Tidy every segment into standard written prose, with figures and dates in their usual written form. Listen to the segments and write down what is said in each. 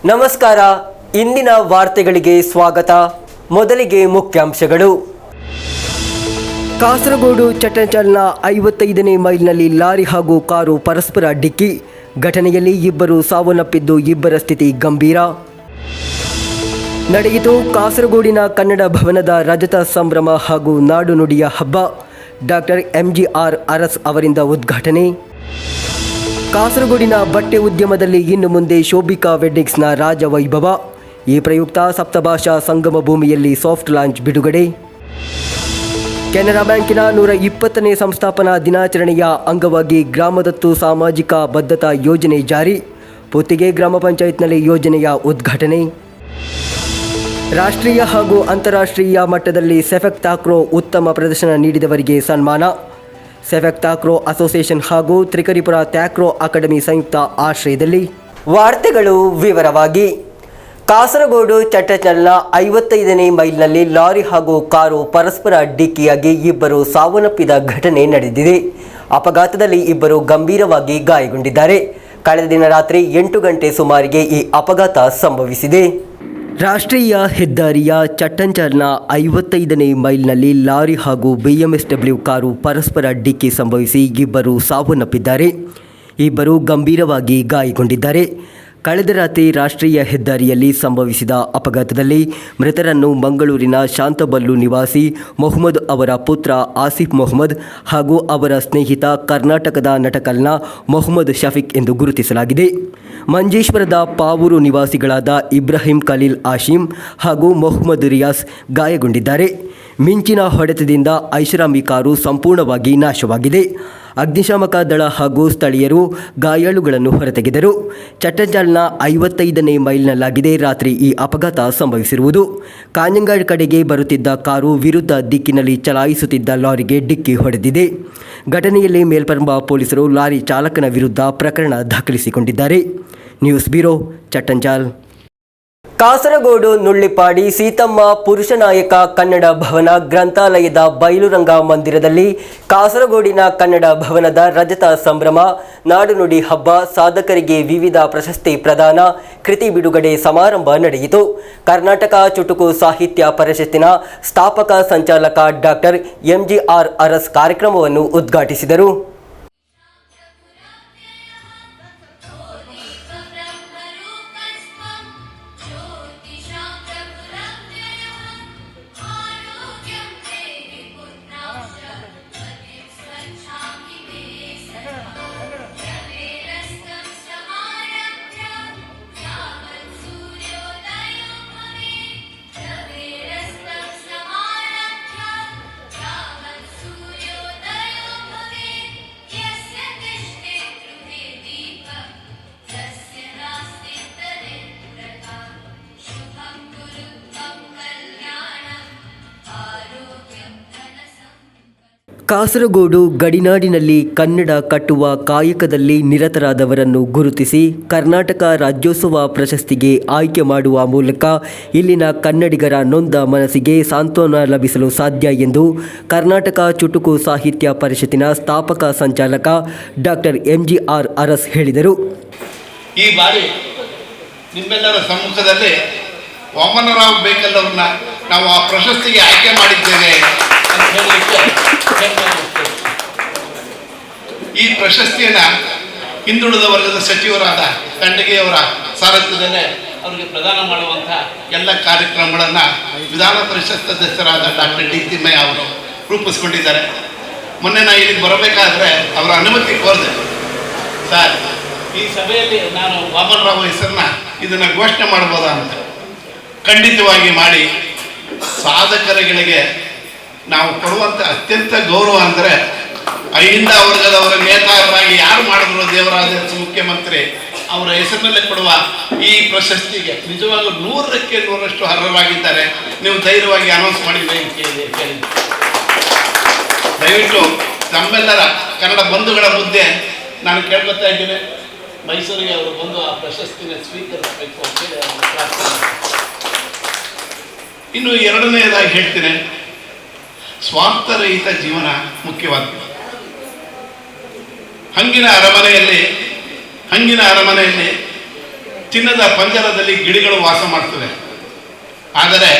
ನಮಸ್ಕಾರ. ಇಂದಿನ ವಾರ್ತೆಗಳಿಗೆ ಸ್ವಾಗತ. ಮೊದಲಿಗೆ ಮುಖ್ಯಾಂಶಗಳು. ಕಾಸರಗೋಡು ಚಟ್ಟಂಚಲ್ನ 55ನೇ ಮೈಲ್ನಲ್ಲಿ ಲಾರಿ ಹಾಗೂ ಕಾರು ಪರಸ್ಪರ ಡಿಕ್ಕಿ. ಘಟನೆಯಲ್ಲಿ ಇಬ್ಬರು ಸಾವನ್ನಪ್ಪಿದ್ದು, ಇಬ್ಬರ ಸ್ಥಿತಿ ಗಂಭೀರ. ನಡೆಯಿತು ಕಾಸರಗೋಡಿನ ಕನ್ನಡ ಭವನದ ರಜತ ಸಂಭ್ರಮ ಹಾಗೂ ನಾಡು ನುಡಿಯ ಹಬ್ಬ. ಡಾಕ್ಟರ್ MGR ಅರಸ್ ಅವರಿಂದ ಉದ್ಘಾಟನೆ. ಕಾಸರಗೋಡಿನ ಬಟ್ಟೆ ಉದ್ಯಮದಲ್ಲಿ ಇನ್ನು ಮುಂದೆ ಶೋಭಿಕಾ ವೆಡ್ಡಿಂಗ್ಸ್ನ ರಾಜವೈಭವ. ಈ ಪ್ರಯುಕ್ತ ಸಪ್ತಭಾಷಾ ಸಂಗಮ ಭೂಮಿಯಲ್ಲಿ ಸಾಫ್ಟ್ ಲಾಂಚ್ ಬಿಡುಗಡೆ. ಕೆನರಾ ಬ್ಯಾಂಕಿನ 120ನೇ ಸಂಸ್ಥಾಪನಾ ದಿನಾಚರಣೆಯ ಅಂಗವಾಗಿ ಗ್ರಾಮದತ್ತು ಸಾಮಾಜಿಕ ಬದ್ಧತಾ ಯೋಜನೆ ಜಾರಿ. ಪುತ್ತಿಗೆ ಗ್ರಾಮ ಪಂಚಾಯತ್ನಲ್ಲಿ ಯೋಜನೆಯ ಉದ್ಘಾಟನೆ. ರಾಷ್ಟ್ರೀಯ ಹಾಗೂ ಅಂತಾರಾಷ್ಟ್ರೀಯ ಮಟ್ಟದಲ್ಲಿ ಸೆಫೆಕ್ ತಾಕ್ರೋ ಉತ್ತಮ ಪ್ರದರ್ಶನ ನೀಡಿದವರಿಗೆ ಸನ್ಮಾನ. ಸೆಫೆಕ್ ತಾಕ್ರೋ ಅಸೋಸಿಯೇಷನ್ ಹಾಗೂ ತ್ರಿಕರಿಪುರ ಟ್ಯಾಕ್ರೋ ಅಕಾಡೆಮಿ ಸಂಯುಕ್ತ ಆಶ್ರಯದಲ್ಲಿ. ವಾರ್ತೆಗಳು ವಿವರವಾಗಿ. ಕಾಸರಗೋಡು ಚಟ್ಟಂಚಲ್ನ 55ನೇ ಮೈಲ್ನಲ್ಲಿ ಲಾರಿ ಹಾಗೂ ಕಾರು ಪರಸ್ಪರ ಡಿಕ್ಕಿಯಾಗಿ ಇಬ್ಬರು ಸಾವನ್ನಪ್ಪಿದ ಘಟನೆ ನಡೆದಿದೆ. ಅಪಘಾತದಲ್ಲಿ ಇಬ್ಬರು ಗಂಭೀರವಾಗಿ ಗಾಯಗೊಂಡಿದ್ದಾರೆ. ಕಳೆದ ದಿನ ರಾತ್ರಿ 8 ಗಂಟೆ ಸುಮಾರಿಗೆ ಈ ಅಪಘಾತ ಸಂಭವಿಸಿದೆ. ರಾಷ್ಟ್ರೀಯ ಹೆದ್ದಾರಿಯ ಚಟ್ಟಂಚಲ್ನ 55ನೇ ಮೈಲ್ನಲ್ಲಿ ಲಾರಿ ಹಾಗೂ BMW ಕಾರು ಪರಸ್ಪರ ಡಿಕ್ಕಿ ಸಂಭವಿಸಿ ಇಬ್ಬರು ಸಾವನ್ನಪ್ಪಿದ್ದಾರೆ. ಇಬ್ಬರು ಗಂಭೀರವಾಗಿ ಗಾಯಗೊಂಡಿದ್ದಾರೆ. ಕಳೆದ ರಾತ್ರಿ ರಾಷ್ಟ್ರೀಯ ಹೆದ್ದಾರಿಯಲ್ಲಿ ಸಂಭವಿಸಿದ ಅಪಘಾತದಲ್ಲಿ ಮೃತರನ್ನು ಮಂಗಳೂರಿನ ಶಾಂತಬಲ್ಲು ನಿವಾಸಿ ಮೊಹಮ್ಮದ್ ಅವರ ಪುತ್ರ ಆಸಿಫ್ ಮೊಹಮ್ಮದ್ ಹಾಗೂ ಅವರ ಸ್ನೇಹಿತ ಕರ್ನಾಟಕದ ನಟಕಲ್ನ ಮೊಹಮ್ಮದ್ ಶಫೀಕ್ ಎಂದು ಗುರುತಿಸಲಾಗಿದೆ. ಮಂಜೇಶ್ವರದ ಪಾವೂರು ನಿವಾಸಿಗಳಾದ ಇಬ್ರಾಹಿಂ ಖಲೀಲ್ ಆಶೀಮ್ ಹಾಗೂ ಮೊಹಮ್ಮದ್ ರಿಯಾಸ್ ಗಾಯಗೊಂಡಿದ್ದಾರೆ. ಮಿಂಚಿನ ಹೊಡೆತದಿಂದ ಐಷಾರಾಮಿ ಕಾರು ಸಂಪೂರ್ಣವಾಗಿ ನಾಶವಾಗಿದೆ. ಅಗ್ನಿಶಾಮಕ ದಳ ಹಾಗೂ ಸ್ಥಳೀಯರು ಗಾಯಾಳುಗಳನ್ನು ಹೊರತೆಗೆದರು. ಚಟ್ಟಂಚಲ್ನ 55ನೇ ಮೈಲ್ನಲ್ಲಾಗಿದೆ ರಾತ್ರಿ ಈ ಅಪಘಾತ ಸಂಭವಿಸಿರುವುದು. ಕಾಂಜಂಗಾಡ್ ಕಡೆಗೆ ಬರುತ್ತಿದ್ದ ಕಾರು ವಿರುದ್ಧ ದಿಕ್ಕಿನಲ್ಲಿ ಚಲಾಯಿಸುತ್ತಿದ್ದ ಲಾರಿಗೆ ಡಿಕ್ಕಿ ಹೊಡೆದಿದೆ. ಘಟನೆಯಲ್ಲಿ ಮೇಲ್ಪಂಬ ಪೊಲೀಸರು ಲಾರಿ ಚಾಲಕನ ವಿರುದ್ಧ ಪ್ರಕರಣ ದಾಖಲಿಸಿಕೊಂಡಿದ್ದಾರೆ. News bureau, Chattanchal. ಕಾಸರಗೋಡು ನುಳ್ಳಿಪಾಡಿ ಸೀತಮ್ಮ ಪುರುಷನಾಯಕ ಕನ್ನಡ ಭವನ ಗ್ರಂಥಾಲಯದ ಬಯಲುರಂಗ ಮಂದಿರದಲ್ಲಿ ಕಾಸರಗೋಡಿನ ಕನ್ನಡ ಭವನದ ರಜತ ಸಂಭ್ರಮ, ನಾಡು ನುಡಿ ಹಬ್ಬ, ಸಾಧಕರಿಗೆ ವಿವಿಧ ಪ್ರಶಸ್ತಿ ಪ್ರದಾನ, ಕೃತಿ ಬಿಡುಗಡೆ ಸಮಾರಂಭ ನಡೆಯಿತು. ಕರ್ನಾಟಕ ಚುಟುಕು ಸಾಹಿತ್ಯ ಪರಿಷತ್ತಿನ ಸ್ಥಾಪಕ ಸಂಚಾಲಕ ಡಾಕ್ಟರ್ MGR ಅರಸ್ ಕಾರ್ಯಕ್ರಮವನ್ನು ಉದ್ಘಾಟಿಸಿದರು. ಕಾಸರಗೋಡು ಗಡಿನಾಡಿನಲ್ಲಿ ಕನ್ನಡ ಕಟ್ಟುವ ಕಾಯಕದಲ್ಲಿ ನಿರತರಾದವರನ್ನು ಗುರುತಿಸಿ ಕರ್ನಾಟಕ ರಾಜ್ಯೋತ್ಸವ ಪ್ರಶಸ್ತಿಗೆ ಆಯ್ಕೆ ಮಾಡುವ ಮೂಲಕ ಇಲ್ಲಿನ ಕನ್ನಡಿಗರ ನೊಂದ ಮನಸ್ಸಿಗೆ ಸಾಂತ್ವನ ಲಭಿಸಲು ಸಾಧ್ಯ ಎಂದು ಕರ್ನಾಟಕ ಚುಟುಕು ಸಾಹಿತ್ಯ ಪರಿಷತ್ತಿನ ಸ್ಥಾಪಕ ಸಂಚಾಲಕ ಡಾಕ್ಟರ್ MGR ಅರಸ್ ಹೇಳಿದರು. ಈ ಬಾರಿ ನಿಮ್ಮೆಲ್ಲರ ಸಮ್ಮುಖದಲ್ಲಿ ವಾಮನರಾವ್ ಬೇಕಲ್ ಅವ್ರನ್ನ ನಾವು ಆ ಪ್ರಶಸ್ತಿಗೆ ಆಯ್ಕೆ ಮಾಡಿದ್ದೇವೆ ಅಂತ ಹೇಳಲಿಕ್ಕೆ ಈ ಪ್ರಶಸ್ತಿಯನ್ನು ಹಿಂದುಳಿದ ವರ್ಗದ ಸಚಿವರಾದ ಖಂಡಗೆಯವರ ಸಾರಥ್ಯದಲ್ಲೇ ಅವರಿಗೆ ಪ್ರದಾನ ಮಾಡುವಂಥ ಎಲ್ಲ ಕಾರ್ಯಕ್ರಮಗಳನ್ನು ವಿಧಾನ ಪರಿಷತ್ ಸದಸ್ಯರಾದ ಡಾಕ್ಟರ್ D. ತಿಮ್ಮಯ್ಯ ಅವರು ರೂಪಿಸ್ಕೊಂಡಿದ್ದಾರೆ. ಮೊನ್ನೆ ನಾನು ಇಲ್ಲಿಗೆ ಬರಬೇಕಾದ್ರೆ ಅವರ ಅನುಮತಿ ಕೋರಿದೆ. ಸರ್, ಈ ಸಭೆಯಲ್ಲಿ ನಾನು ವಾಮನರಾವ್ ಹೆಸರನ್ನ ಇದನ್ನು ಘೋಷಣೆ ಮಾಡ್ಬೋದಾ ಅಂತ. ಖಂಡಿತವಾಗಿ ಮಾಡಿ. ಸಾಧಕರುಗಳಿಗೆ ನಾವು ಕೊಡುವಂಥ ಅತ್ಯಂತ ಗೌರವ ಅಂದರೆ ಅಹಿಂದ ವರ್ಗದವರ ನೇತಾರರಾಗಿ ಯಾರು ಮಾಡಿದ್ರು ದೇವರಾಜ ಮುಖ್ಯಮಂತ್ರಿ ಅವರ ಹೆಸರಿನಲ್ಲೇ ಕೊಡುವ ಈ ಪ್ರಶಸ್ತಿಗೆ ನಿಜವಾಗ್ಲೂ 100ಕ್ಕೆ 100ರಷ್ಟು ಅರ್ಹರಾಗಿದ್ದಾರೆ. ನೀವು ಧೈರ್ಯವಾಗಿ ಅನೌನ್ಸ್ ಮಾಡಿದ್ರೆ ಕೇಳಿ. ದಯವಿಟ್ಟು ನಮ್ಮೆಲ್ಲರ ಕನ್ನಡ ಬಂಧುಗಳ ಮುದ್ದೆ ನಾನು ಕೇಳ್ಕೊತಾ ಇದ್ದೇನೆ. ಮೈಸೂರಿಗೆ ಅವರು ಬಂದು ಆ ಪ್ರಶಸ್ತಿನ ಸ್ವೀಕರಿಸಬೇಕು ಅಂತೇಳಿ ಪ್ರಾರ್ಥನೆ. ಇನ್ನು ಎರಡನೆಯದಾಗಿ ಹೇಳ್ತೇನೆ, ಸ್ವಾರ್ಥರಹಿತ ಜೀವನ ಮುಖ್ಯವಾಗಿದೆ. ಹಂಗಿನ ಅರಮನೆಯಲ್ಲಿ ಚಿನ್ನದ ಪಂಜರದಲ್ಲಿ ಗಿಳಿಗಳು ವಾಸ ಮಾಡ್ತವೆ. ಆದರೆ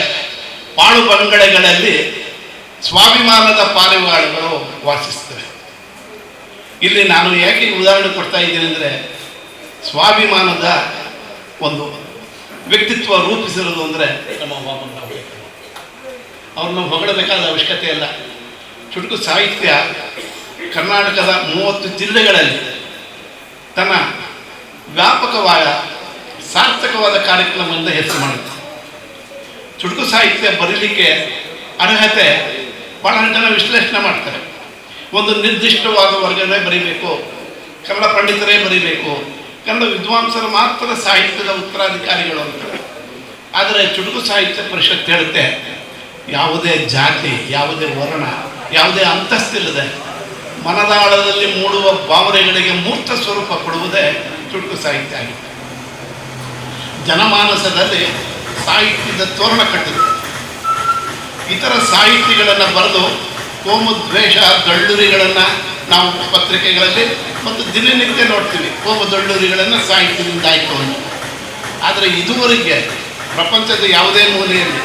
ಪಾಳು ಬಂಗಡೆಗಳಲ್ಲಿ ಸ್ವಾಭಿಮಾನದ ಪಾರಿವಾಳಗಳು ವಾಸಿಸ್ತವೆ. ಇಲ್ಲಿ ನಾನು ಯಾಕೆ ಉದಾಹರಣೆ ಕೊಡ್ತಾ ಇದ್ದೀನಿ ಅಂದರೆ, ಸ್ವಾಭಿಮಾನದ ಒಂದು ವ್ಯಕ್ತಿತ್ವ ರೂಪಿಸಿರೋದು ಅಂದರೆ ನಮ್ಮ ಅವ್ರನ್ನ ಹೊಗಳಬೇಕಾದ ಅವಶ್ಯಕತೆ ಇಲ್ಲ. ಚುಟುಕು ಸಾಹಿತ್ಯ ಕರ್ನಾಟಕದ 30 ಜಿಲ್ಲೆಗಳಲ್ಲಿ ತನ್ನ ವ್ಯಾಪಕವಾದ ಸಾರ್ಥಕವಾದ ಕಾರ್ಯಕ್ರಮದಿಂದ ಹೆಸರು ಮಾಡುತ್ತೆ. ಚುಟುಕು ಸಾಹಿತ್ಯ ಬರೀಲಿಕ್ಕೆ ಅರ್ಹತೆ ಭಾಳ ಜನ ವಿಶ್ಲೇಷಣೆ ಮಾಡ್ತಾರೆ. ಒಂದು ನಿರ್ದಿಷ್ಟವಾದ ವರ್ಗವೇ ಬರೀಬೇಕು, ಕನ್ನಡ ಪಂಡಿತರೇ ಬರೀಬೇಕು, ಕನ್ನಡ ವಿದ್ವಾಂಸರು ಮಾತ್ರ ಸಾಹಿತ್ಯದ ಉತ್ತರಾಧಿಕಾರಿಗಳು ಅಂತ. ಆದರೆ ಚುಟುಕು ಸಾಹಿತ್ಯ ಪರಿಷತ್ ಹೇಳುತ್ತೆ, ಯಾವುದೇ ಜಾತಿ, ಯಾವುದೇ ವರ್ಣ, ಯಾವುದೇ ಅಂತಸ್ತಿಲ್ಲದೆ ಮನದಾಳದಲ್ಲಿ ಮೂಡುವ ಭಾವನೆಗಳಿಗೆ ಮೂರ್ತ ಸ್ವರೂಪ ಕೊಡುವುದೇ ಚುಟುಕು ಸಾಹಿತ್ಯ ಆಗಿದೆ. ಜನಮಾನಸದಲ್ಲಿ ಸಾಹಿತ್ಯದ ತೋರಣ ಕಟ್ಟಿದೆ. ಇತರ ಸಾಹಿತಿಗಳನ್ನು ಬರೆದು ಕೋಮು ದ್ವೇಷ ದಳ್ಳುರಿಗಳನ್ನು ನಾವು ಪತ್ರಿಕೆಗಳಲ್ಲಿ ಮತ್ತು ದಿನನಿತ್ಯ ನೋಡ್ತೀವಿ. ಕೋಮು ದಳ್ಳುರಿಗಳನ್ನು ಸಾಹಿತ್ಯದಿಂದ ಆಯಿತು ಅಂತ. ಆದರೆ ಇದುವರೆಗೆ ಪ್ರಪಂಚದ ಯಾವುದೇ ಮೂಲೆಯಲ್ಲಿ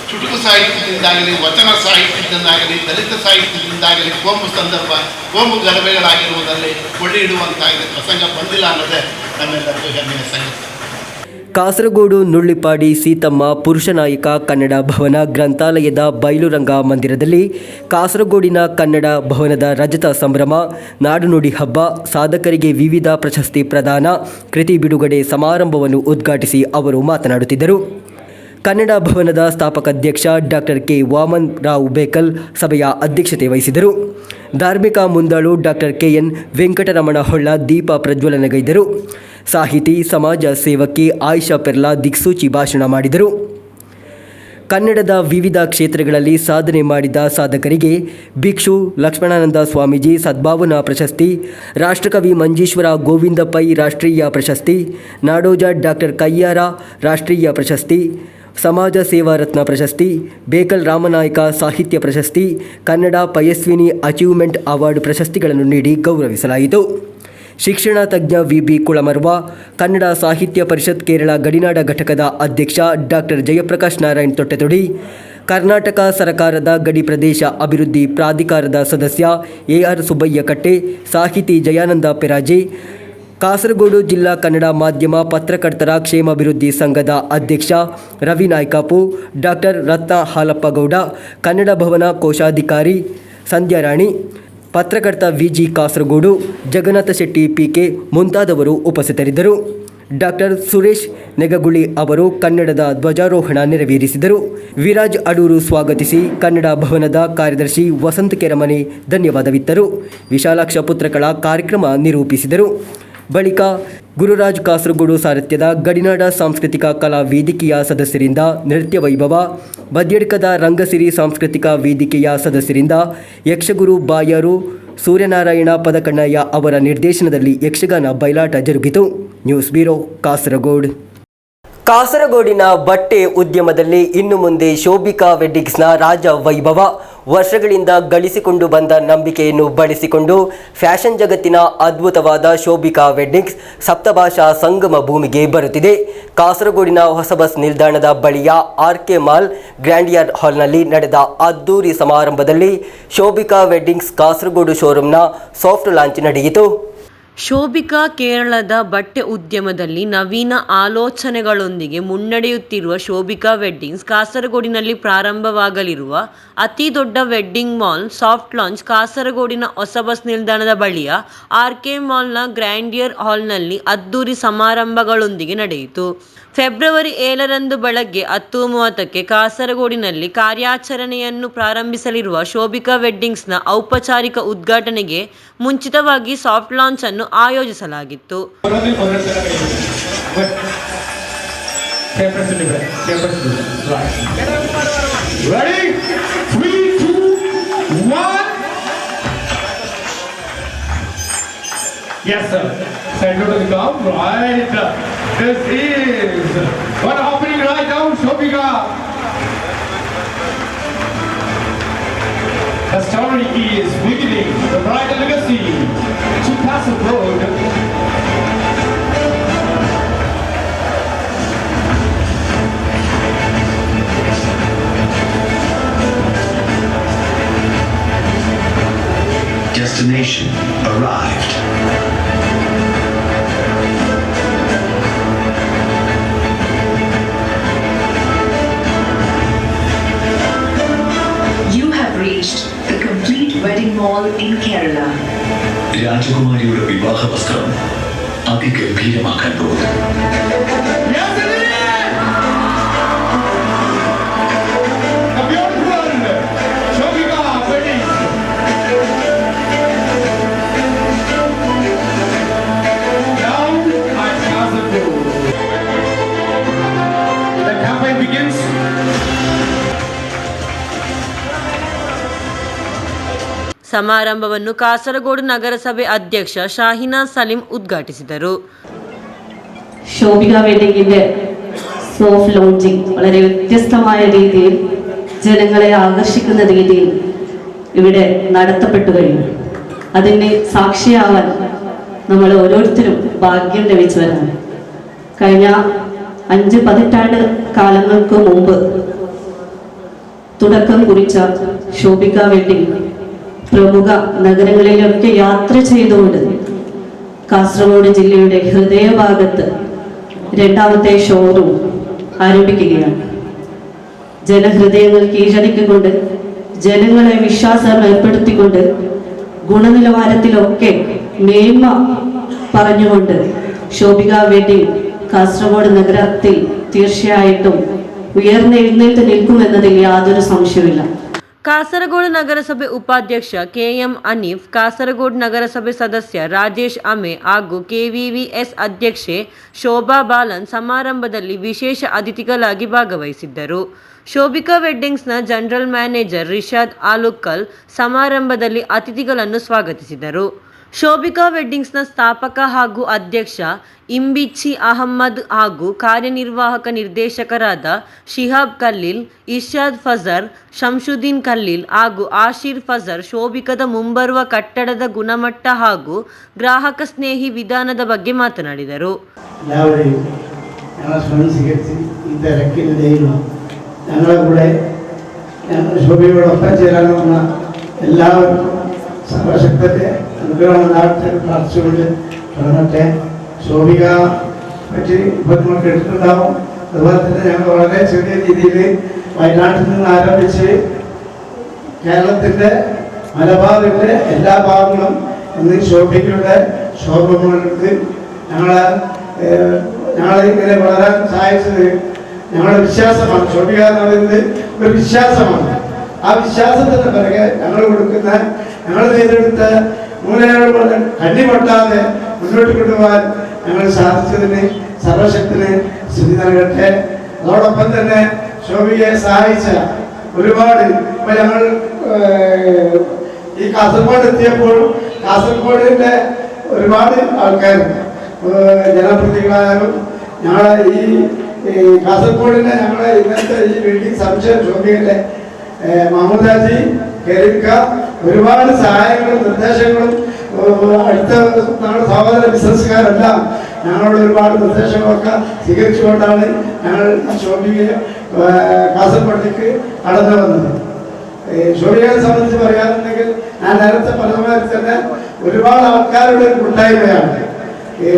ಚುಟುಕು ಸಾಹಿತ್ಯದಿಂದಾಗಲಿ, ವಚನ ಸಾಹಿತ್ಯದಿಂದಾಗಲಿ, ದಲಿತ ಸಾಹಿತ್ಯದಿಂದಾಗಲಿ ಕೋಮು ಸಂದರ್ಭ, ಕೋಮು ಗಲಭೆಗಳಾಗಿರುವುದರಲ್ಲಿ ಕೊಳ್ಳಿ ಇಡುವಂತಾಗಿದೆ ಪ್ರಸಂಗ ಬಂದಿಲ್ಲ ಅನ್ನೋದೇ ನಮ್ಮೆಲ್ಲರಿಗೂ ಹೆಮ್ಮೆಯ ಸಂಗತಿ. ಕಾಸರಗೋಡು ನುಳ್ಳಿಪಾಡಿ ಸೀತಮ್ಮ ಪುರುಷನಾಯಕ ಕನ್ನಡ ಭವನ ಗ್ರಂಥಾಲಯದ ಬಯಲುರಂಗ ಮಂದಿರದಲ್ಲಿ ಕಾಸರಗೋಡಿನ ಕನ್ನಡ ಭವನದ ರಜತ ಸಂಭ್ರಮ, ನಾಡುನುಡಿ ಹಬ್ಬ, ಸಾಧಕರಿಗೆ ವಿವಿಧ ಪ್ರಶಸ್ತಿ ಪ್ರದಾನ, ಕೃತಿ ಬಿಡುಗಡೆ ಸಮಾರಂಭವನ್ನು ಉದ್ಘಾಟಿಸಿ ಅವರು ಮಾತನಾಡುತ್ತಿದ್ದರು. ಕನ್ನಡ ಭವನದ ಸ್ಥಾಪಕಾಧ್ಯಕ್ಷ ಡಾಕ್ಟರ್ ಕೆ ವಾಮನ್ ರಾವ್ ಬೇಕಲ್ ಸಭೆಯ ಅಧ್ಯಕ್ಷತೆ ವಹಿಸಿದರು. ಧಾರ್ಮಿಕ ಮುಂದಾಳು ಡಾಕ್ಟರ್ ಕೆಎನ್ ವೆಂಕಟರಮಣ ಹೊಳ್ಳ ದೀಪ ಪ್ರಜ್ವಲನಗೈದರು. ಸಾಹಿತಿ, ಸಮಾಜ ಸೇವಕಿ ಆಯಿಷಾ ಪೆರ್ಲಾ ದಿಕ್ಸೂಚಿ ಭಾಷಣ ಮಾಡಿದರು. ಕನ್ನಡದ ವಿವಿಧ ಕ್ಷೇತ್ರಗಳಲ್ಲಿ ಸಾಧನೆ ಮಾಡಿದ ಸಾಧಕರಿಗೆ ಭಿಕ್ಷು ಲಕ್ಷ್ಮಣಾನಂದ ಸ್ವಾಮೀಜಿ ಸದ್ಭಾವನಾ ಪ್ರಶಸ್ತಿ, ರಾಷ್ಟ್ರಕವಿ ಮಂಜೇಶ್ವರ ಗೋವಿಂದ ಪೈ ರಾಷ್ಟ್ರೀಯ ಪ್ರಶಸ್ತಿ, ನಾಡೋಜ ಡಾಕ್ಟರ್ ಕಯ್ಯಾರ ರಾಷ್ಟ್ರೀಯ ಪ್ರಶಸ್ತಿ, ಸಮಾಜ ಸೇವಾ ರತ್ನ ಪ್ರಶಸ್ತಿ, ಬೇಕಲ್ ರಾಮನಾಯಕ ಸಾಹಿತ್ಯ ಪ್ರಶಸ್ತಿ, ಕನ್ನಡ ಪಯಸ್ವಿನಿ ಅಚೀವ್ಮೆಂಟ್ ಅವಾರ್ಡ್ ಪ್ರಶಸ್ತಿಗಳನ್ನು ನೀಡಿ ಗೌರವಿಸಲಾಯಿತು. ಶಿಕ್ಷಣ ತಜ್ಞ ವಿ.ಬಿ. ಕುಳಮರ್ವ, ಕನ್ನಡ ಸಾಹಿತ್ಯ ಪರಿಷತ್ ಕೇರಳ ಗಡಿನಾಡ ಘಟಕದ ಅಧ್ಯಕ್ಷ ಡಾಕ್ಟರ್ ಜಯಪ್ರಕಾಶ್ ನಾರಾಯಣ್ ತೊಟ್ಟೆತೊಡಿ, ಕರ್ನಾಟಕ ಸರ್ಕಾರದ ಗಡಿ ಪ್ರದೇಶ ಅಭಿವೃದ್ಧಿ ಪ್ರಾಧಿಕಾರದ ಸದಸ್ಯ ಎ.ಆರ್. ಸುಬ್ಬಯ್ಯ ಕಟ್ಟೆ, ಸಾಹಿತಿ ಜಯಾನಂದ ಪೆರಾಜೆ, ಕಾಸರಗೋಡು ಜಿಲ್ಲಾ ಕನ್ನಡ ಮಾಧ್ಯಮ ಪತ್ರಕರ್ತರ ಕ್ಷೇಮಾಭಿವೃದ್ಧಿ ಸಂಘದ ಅಧ್ಯಕ್ಷ ರವಿ ನಾಯ್ಕಾಪು, ಡಾಕ್ಟರ್ ರತ್ನ ಹಾಲಪ್ಪಗೌಡ, ಕನ್ನಡ ಭವನ ಕೋಶಾಧಿಕಾರಿ ಸಂಧ್ಯಾರಾಣಿ, ಪತ್ರಕರ್ತ ವಿ.ಜಿ. ಕಾಸರಗೋಡು, ಜಗನ್ನಾಥ ಶೆಟ್ಟಿ ಪಿಕೆ ಮುಂತಾದವರು ಉಪಸ್ಥಿತರಿದ್ದರು. ಡಾಕ್ಟರ್ ಸುರೇಶ್ ನೆಗಗುಳಿ ಅವರು ಕನ್ನಡದ ಧ್ವಜಾರೋಹಣ ನೆರವೇರಿಸಿದರು. ವಿರಾಜ್ ಅಡೂರು ಸ್ವಾಗತಿಸಿ ಕನ್ನಡ ಭವನದ ಕಾರ್ಯದರ್ಶಿ ವಸಂತ ಕೆರಮನೆ ಧನ್ಯವಾದವಿತ್ತರು. ವಿಶಾಲಾಕ್ಷ ಪುತ್ರಕಳ ಕಾರ್ಯಕ್ರಮ ನಿರೂಪಿಸಿದರು. ಬಳಿಕ ಗುರುರಾಜ್ ಕಾಸರಗೋಡು ಸಾರಥ್ಯದ ಗಡಿನಾಡ ಸಾಂಸ್ಕೃತಿಕ ಕಲಾ ವೇದಿಕೆಯ ಸದಸ್ಯರಿಂದ ನೃತ್ಯ ವೈಭವ, ಬದ್ಯಡ್ಕದ ರಂಗಸಿರಿ ಸಾಂಸ್ಕೃತಿಕ ವೇದಿಕೆಯ ಸದಸ್ಯರಿಂದ ಯಕ್ಷಗುರು ಬಾಯರು ಸೂರ್ಯನಾರಾಯಣ ಪದಕಣ್ಣಯ್ಯ ಅವರ ನಿರ್ದೇಶನದಲ್ಲಿ ಯಕ್ಷಗಾನ ಬಯಲಾಟ ಜರುಗಿತು. News bureau, Kasaragod. ಕಾಸರಗೋಡಿನ ಬಟ್ಟೆ ಉದ್ಯಮದಲ್ಲಿ ಇನ್ನು ಮುಂದೆ ಶೋಭಿಕಾ ವೆಡ್ಡಿಂಗ್ಸ್ನ ರಾಜ ವೈಭವ. ವರ್ಷಗಳಿಂದ ಗಳಿಸಿಕೊಂಡು ಬಂದ ನಂಬಿಕೆಯನ್ನು ಬಳಸಿಕೊಂಡು ಫ್ಯಾಷನ್ ಜಗತ್ತಿನ ಅದ್ಭುತವಾದ ಶೋಭಿಕಾ ವೆಡ್ಡಿಂಗ್ಸ್ ಸಪ್ತಭಾಷಾ ಸಂಗಮ ಭೂಮಿಗೆ ಬರುತ್ತಿದೆ. ಕಾಸರಗೋಡಿನ ಹೊಸ ಬಸ್ ನಿಲ್ದಾಣದ ಬಳಿಯ ಆರ್ಕೆ ಮಾಲ್ ಗ್ರ್ಯಾಂಡಿಯರ್ ಹಾಲ್ನಲ್ಲಿ ನಡೆದ ಅದ್ದೂರಿ ಸಮಾರಂಭದಲ್ಲಿ ಶೋಭಿಕಾ ವೆಡ್ಡಿಂಗ್ಸ್ ಕಾಸರಗೋಡು ಶೋರೂಮ್ನ ಸಾಫ್ಟ್ ಲಾಂಚ್ ನಡೆಯಿತು. ಶೋಭಿಕಾ ಕೇರಳದ ಬಟ್ಟೆ ಉದ್ಯಮದಲ್ಲಿ ನವೀನ ಆಲೋಚನೆಗಳೊಂದಿಗೆ ಮುನ್ನಡೆಯುತ್ತಿರುವ ಶೋಭಿಕಾ ವೆಡ್ಡಿಂಗ್ಸ್ ಕಾಸರಗೋಡಿನಲ್ಲಿ ಪ್ರಾರಂಭವಾಗಲಿರುವ ಅತಿ ದೊಡ್ಡ ವೆಡ್ಡಿಂಗ್ ಮಾಲ್ ಸಾಫ್ಟ್ ಲಾಂಚ್ ಕಾಸರಗೋಡಿನ ಹೊಸ ಬಸ್ ನಿಲ್ದಾಣದ ಬಳಿಯ ಆರ್ಕೆ ಮಾಲ್ನ ಗ್ರ್ಯಾಂಡಿಯರ್ ಹಾಲ್ನಲ್ಲಿ ಅದ್ದೂರಿ ಸಮಾರಂಭಗಳೊಂದಿಗೆ ನಡೆಯಿತು. ಫೆಬ್ರವರಿ 7ರಂದು ಬೆಳಗ್ಗೆ 10:30ಕ್ಕೆ ಕಾಸರಗೋಡಿನಲ್ಲಿ ಕಾರ್ಯಾಚರಣೆಯನ್ನು ಪ್ರಾರಂಭಿಸಲಿರುವ ಶೋಭಿಕಾ ವೆಡ್ಡಿಂಗ್ಸ್ನ ಔಪಚಾರಿಕ ಉದ್ಘಾಟನೆಗೆ ಮುಂಚಿತವಾಗಿ ಸಾಫ್ಟ್ ಲಾಂಚ್ ಅನ್ನು ಆಯೋಜಿಸಲಾಗಿತ್ತು. Yes, sir. Center to the come, right. This is what happening right now, Shobhika. The story is beginning. The bridal legacy to Castle Road. destination arrived. You have reached the complete wedding mall in Kerala. രാജകുമാരിയുടെ വിവാഹ വസ്ത്രം അതിഗംഭീരമാക്കാൻ പോകുന്നു. The beautiful Shobhika wedding. Now at Kasaragod. The campaign begins. ಸಮಾರಂಭವನ್ನು ಕಾಸರಗೋಡು ನಗರಸಭೆ ಅಧ್ಯಕ್ಷ ಶಾಹಿನಾ ಸಲೀಂ ಉದ್ಘಾಟಿಸಿದರು. Shobhika വെഡിങ്ങിന്റെ soft launching വളരെ വ്യത്യസ്തമായ രീതിയിൽ ജനങ്ങളെ ആകർഷിക്കുന്ന രീതിയിൽ ഇവിടെ നടത്തപ്പെട്ടു കഴിഞ്ഞു. അതിന് സാക്ഷിയാവാൻ നമ്മൾ ഓരോരുത്തരും ഭാഗ്യം ലഭിച്ചവരാണ്. കഴിഞ്ഞ 5 പതിറ്റാണ്ട് കാലങ്ങൾക്ക് മുമ്പ് തുടക്കം കുറിച്ച ശോഭിക വെഡിങ് പ്രമുഖ നഗരങ്ങളിലൊക്കെ യാത്ര ചെയ്തുകൊണ്ട് കാസർഗോഡ് ജില്ലയുടെ ഹൃദയഭാഗത്ത് രണ്ടാമത്തെ ഷോറൂം ആരംഭിക്കുകയാണ്. ജനഹൃദയങ്ങൾ കീഴടക്കിക്കൊണ്ട് ജനങ്ങളെ വിശ്വാസം ഏർപ്പെടുത്തിക്കൊണ്ട് ഗുണനിലവാരത്തിലൊക്കെ മേന്മ പറഞ്ഞുകൊണ്ട് ശോഭിക വെഡിങ് കാസർഗോഡ് നഗരത്തിൽ തീർച്ചയായിട്ടും ഉയർന്നെഴുന്നേറ്റ് നിൽക്കുമെന്നതിൽ യാതൊരു സംശയമില്ല. ಕಾಸರಗೋಡು ನಗರಸಭೆ ಉಪಾಧ್ಯಕ್ಷ ಕೆಎಂ ಅನೀಫ್, ಕಾಸರಗೋಡು ನಗರಸಭೆ ಸದಸ್ಯ ರಾಜೇಶ್ ಅಮೆ ಹಾಗೂ ಕೆವಿವಿಎಸ್ ಅಧ್ಯಕ್ಷೆ ಶೋಭಾ ಬಾಲನ್ ಸಮಾರಂಭದಲ್ಲಿ ವಿಶೇಷ ಅತಿಥಿಗಳಾಗಿ ಭಾಗವಹಿಸಿದ್ದರು. ಶೋಭಿಕಾ ವೆಡ್ಡಿಂಗ್ಸ್ನ ಜನರಲ್ ಮ್ಯಾನೇಜರ್ ರಿಷಾದ್ ಆಲುಕ್ಕಲ್ ಸಮಾರಂಭದಲ್ಲಿ ಅತಿಥಿಗಳನ್ನು ಸ್ವಾಗತಿಸಿದರು. ಶೋಭಿಕಾ ವೆಡ್ಡಿಂಗ್ಸ್ನ ಸ್ಥಾಪಕ ಹಾಗೂ ಅಧ್ಯಕ್ಷ ಇಂಬಿಚ್ಚಿ ಅಹಮ್ಮದ್ ಹಾಗೂ ಕಾರ್ಯನಿರ್ವಾಹಕ ನಿರ್ದೇಶಕರಾದ ಶಿಹಾಬ್ ಖಲೀಲ್, ಇರ್ಷಾದ್ ಫಜರ್, ಶಂಶುದ್ದೀನ್ ಖಲೀಲ್ ಹಾಗೂ ಆಶೀರ್ ಫಜರ್ ಶೋಭಿಕದ ಮುಂಬರುವ ಕಟ್ಟಡದ ಗುಣಮಟ್ಟ ಹಾಗೂ ಗ್ರಾಹಕ ಸ್ನೇಹಿ ವಿಧಾನದ ಬಗ್ಗೆ ಮಾತನಾಡಿದರು. ഞങ്ങളെ കൂടെ ശോഭികയോടൊപ്പം ചേരാനുള്ള എല്ലാവരും സർവശക്തത്തെ അനുഗ്രഹം പ്രാർത്ഥിച്ചുകൊണ്ട് തുടങ്ങട്ടെ. ശോഭിക പറ്റി ഇപ്പോൾ നമ്മൾ കേട്ടിട്ടുണ്ടാവും. അതുപോലെ തന്നെ ഞങ്ങൾ വളരെ ചെറിയ രീതിയിൽ വയനാട്ടിൽ നിന്ന് ആരംഭിച്ച് കേരളത്തിൻ്റെ മലബാറിൻ്റെ എല്ലാ ഭാഗങ്ങളും ഇന്ന് ശോഭികയുടെ ഷോറൂമുകളുണ്ട്. ഞങ്ങളെ ഇങ്ങനെ വളരാൻ സഹായിച്ചത് ഞങ്ങളുടെ വിശ്വാസമാണ്. ശോഭിക എന്ന് പറയുന്നത് ഒരു വിശ്വാസമാണ്. ആ വിശ്വാസത്തിൻ്റെ പിറകെ ഞങ്ങൾ കൊടുക്കുന്ന ഞങ്ങൾ നേരിടുന്ന മൂലകൾ കണ്ണിപൊട്ടാതെ മുന്നോട്ട് കൊണ്ടുപോകാൻ ഞങ്ങൾ സാധിച്ചതിന് സർവശക്തിന് സ്തുതി നൽകട്ടെ. അതോടൊപ്പം തന്നെ ശോഭികയെ സഹായിച്ച ഒരുപാട് ഇപ്പം ഞങ്ങൾ ഈ കാസർഗോഡ് എത്തിയപ്പോൾ കാസർഗോഡിൻ്റെ ഒരുപാട് ആൾക്കാർ ജനപ്രതിനിധികളായാലും ഞങ്ങളെ ഈ കാസർഗോഡിൻ്റെ ഞങ്ങളെ ഇന്നത്തെ ഈ ബിൽഡിംഗ് സംശയം ശോഭികയിലെ മഹമ്മൂദാജി കേരിക്ക ഒരുപാട് സഹായങ്ങളും നിർദ്ദേശങ്ങളും അടുത്ത നമ്മുടെ സഹോദര ബിസിനസ്സുകാരെല്ലാം ഞങ്ങളുടെ ഒരുപാട് നിർദ്ദേശങ്ങളൊക്കെ സ്വീകരിച്ചുകൊണ്ടാണ് ഞങ്ങൾ ശോഭികയെ കാസർഗോഡേക്ക് കടന്നു വന്നത്. ശോഭികയെ സംബന്ധിച്ച് പറയാനുണ്ടെങ്കിൽ ഞാൻ നേരത്തെ പറഞ്ഞമാതിരി തന്നെ ഒരുപാട് ആൾക്കാരുടെ ഒരു കൂട്ടായ്മയാണ്.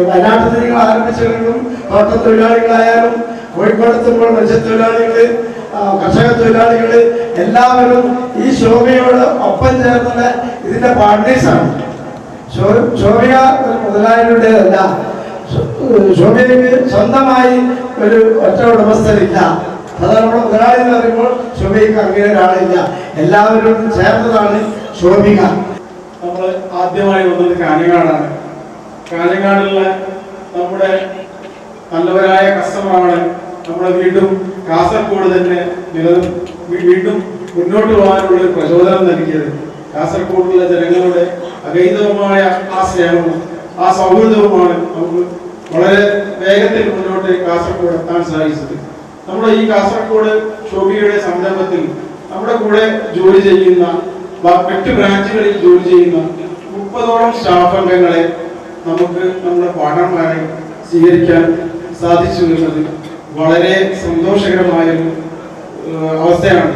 വയനാട്ടിൽ നിങ്ങൾ ആരംഭിച്ചവരും തോട്ടത്തൊഴിലാളികളായാലും കോഴിക്കോടെത്തുമ്പോൾ മത്സ്യത്തൊഴിലാളികൾ, കർഷക തൊഴിലാളികൾ എല്ലാവരും ഈ ശോഭയോട് ഒപ്പം ചേർന്നുള്ള ഇതിന്റെ പാർട്ട്നേഴ്സാണ്. ശോഭിക മുതലാളിയുടേതല്ല. ശോഭയ്ക്ക് സ്വന്തമായി ഒരു ഒറ്റ ഉടമസ്ഥരില്ല. സാധാരണ മുതലാളി എന്ന് പറയുമ്പോൾ ശോഭയ്ക്ക് അങ്ങനെ ഒരാളില്ല. എല്ലാവരും ചേർന്നതാണ് ശോഭിക. നമ്മൾ ആദ്യമായി വന്നത് കാഞ്ഞങ്ങാടാണ്. കാഞ്ഞങ്ങാടുള്ള നമ്മുടെ നല്ലവരായ കസ്റ്റമറാണ് നമ്മളെ വീണ്ടും കാസർഗോഡ് തന്നെ വീണ്ടും മുന്നോട്ട് പോകാനുള്ള ഒരു പ്രചോദനം നൽകിയത്. കാസർഗോഡുള്ള ജനങ്ങളുടെ അഗൈതവമായ ആ സ്നേഹവും ആ സൗഹൃദവുമാണ് നമുക്ക് വളരെ വേഗത്തിൽ മുന്നോട്ട് കാസർഗോഡ് എത്താൻ സാധിച്ചത്. നമ്മുടെ ഈ കാസർഗോഡ് ശോഭികയുടെ സംരംഭത്തിൽ നമ്മുടെ കൂടെ ജോലി ചെയ്യുന്ന മറ്റ് ബ്രാഞ്ചുകളിൽ ജോലി ചെയ്യുന്ന 30ഓളം സ്റ്റാഫ് അംഗങ്ങളെ നമുക്ക് നമ്മുടെ പാർട്ണർമാരെ സ്വീകരിക്കാൻ സാധിച്ചു എന്നത് വളരെ സന്തോഷകരമായൊരു അവസ്ഥയാണ്.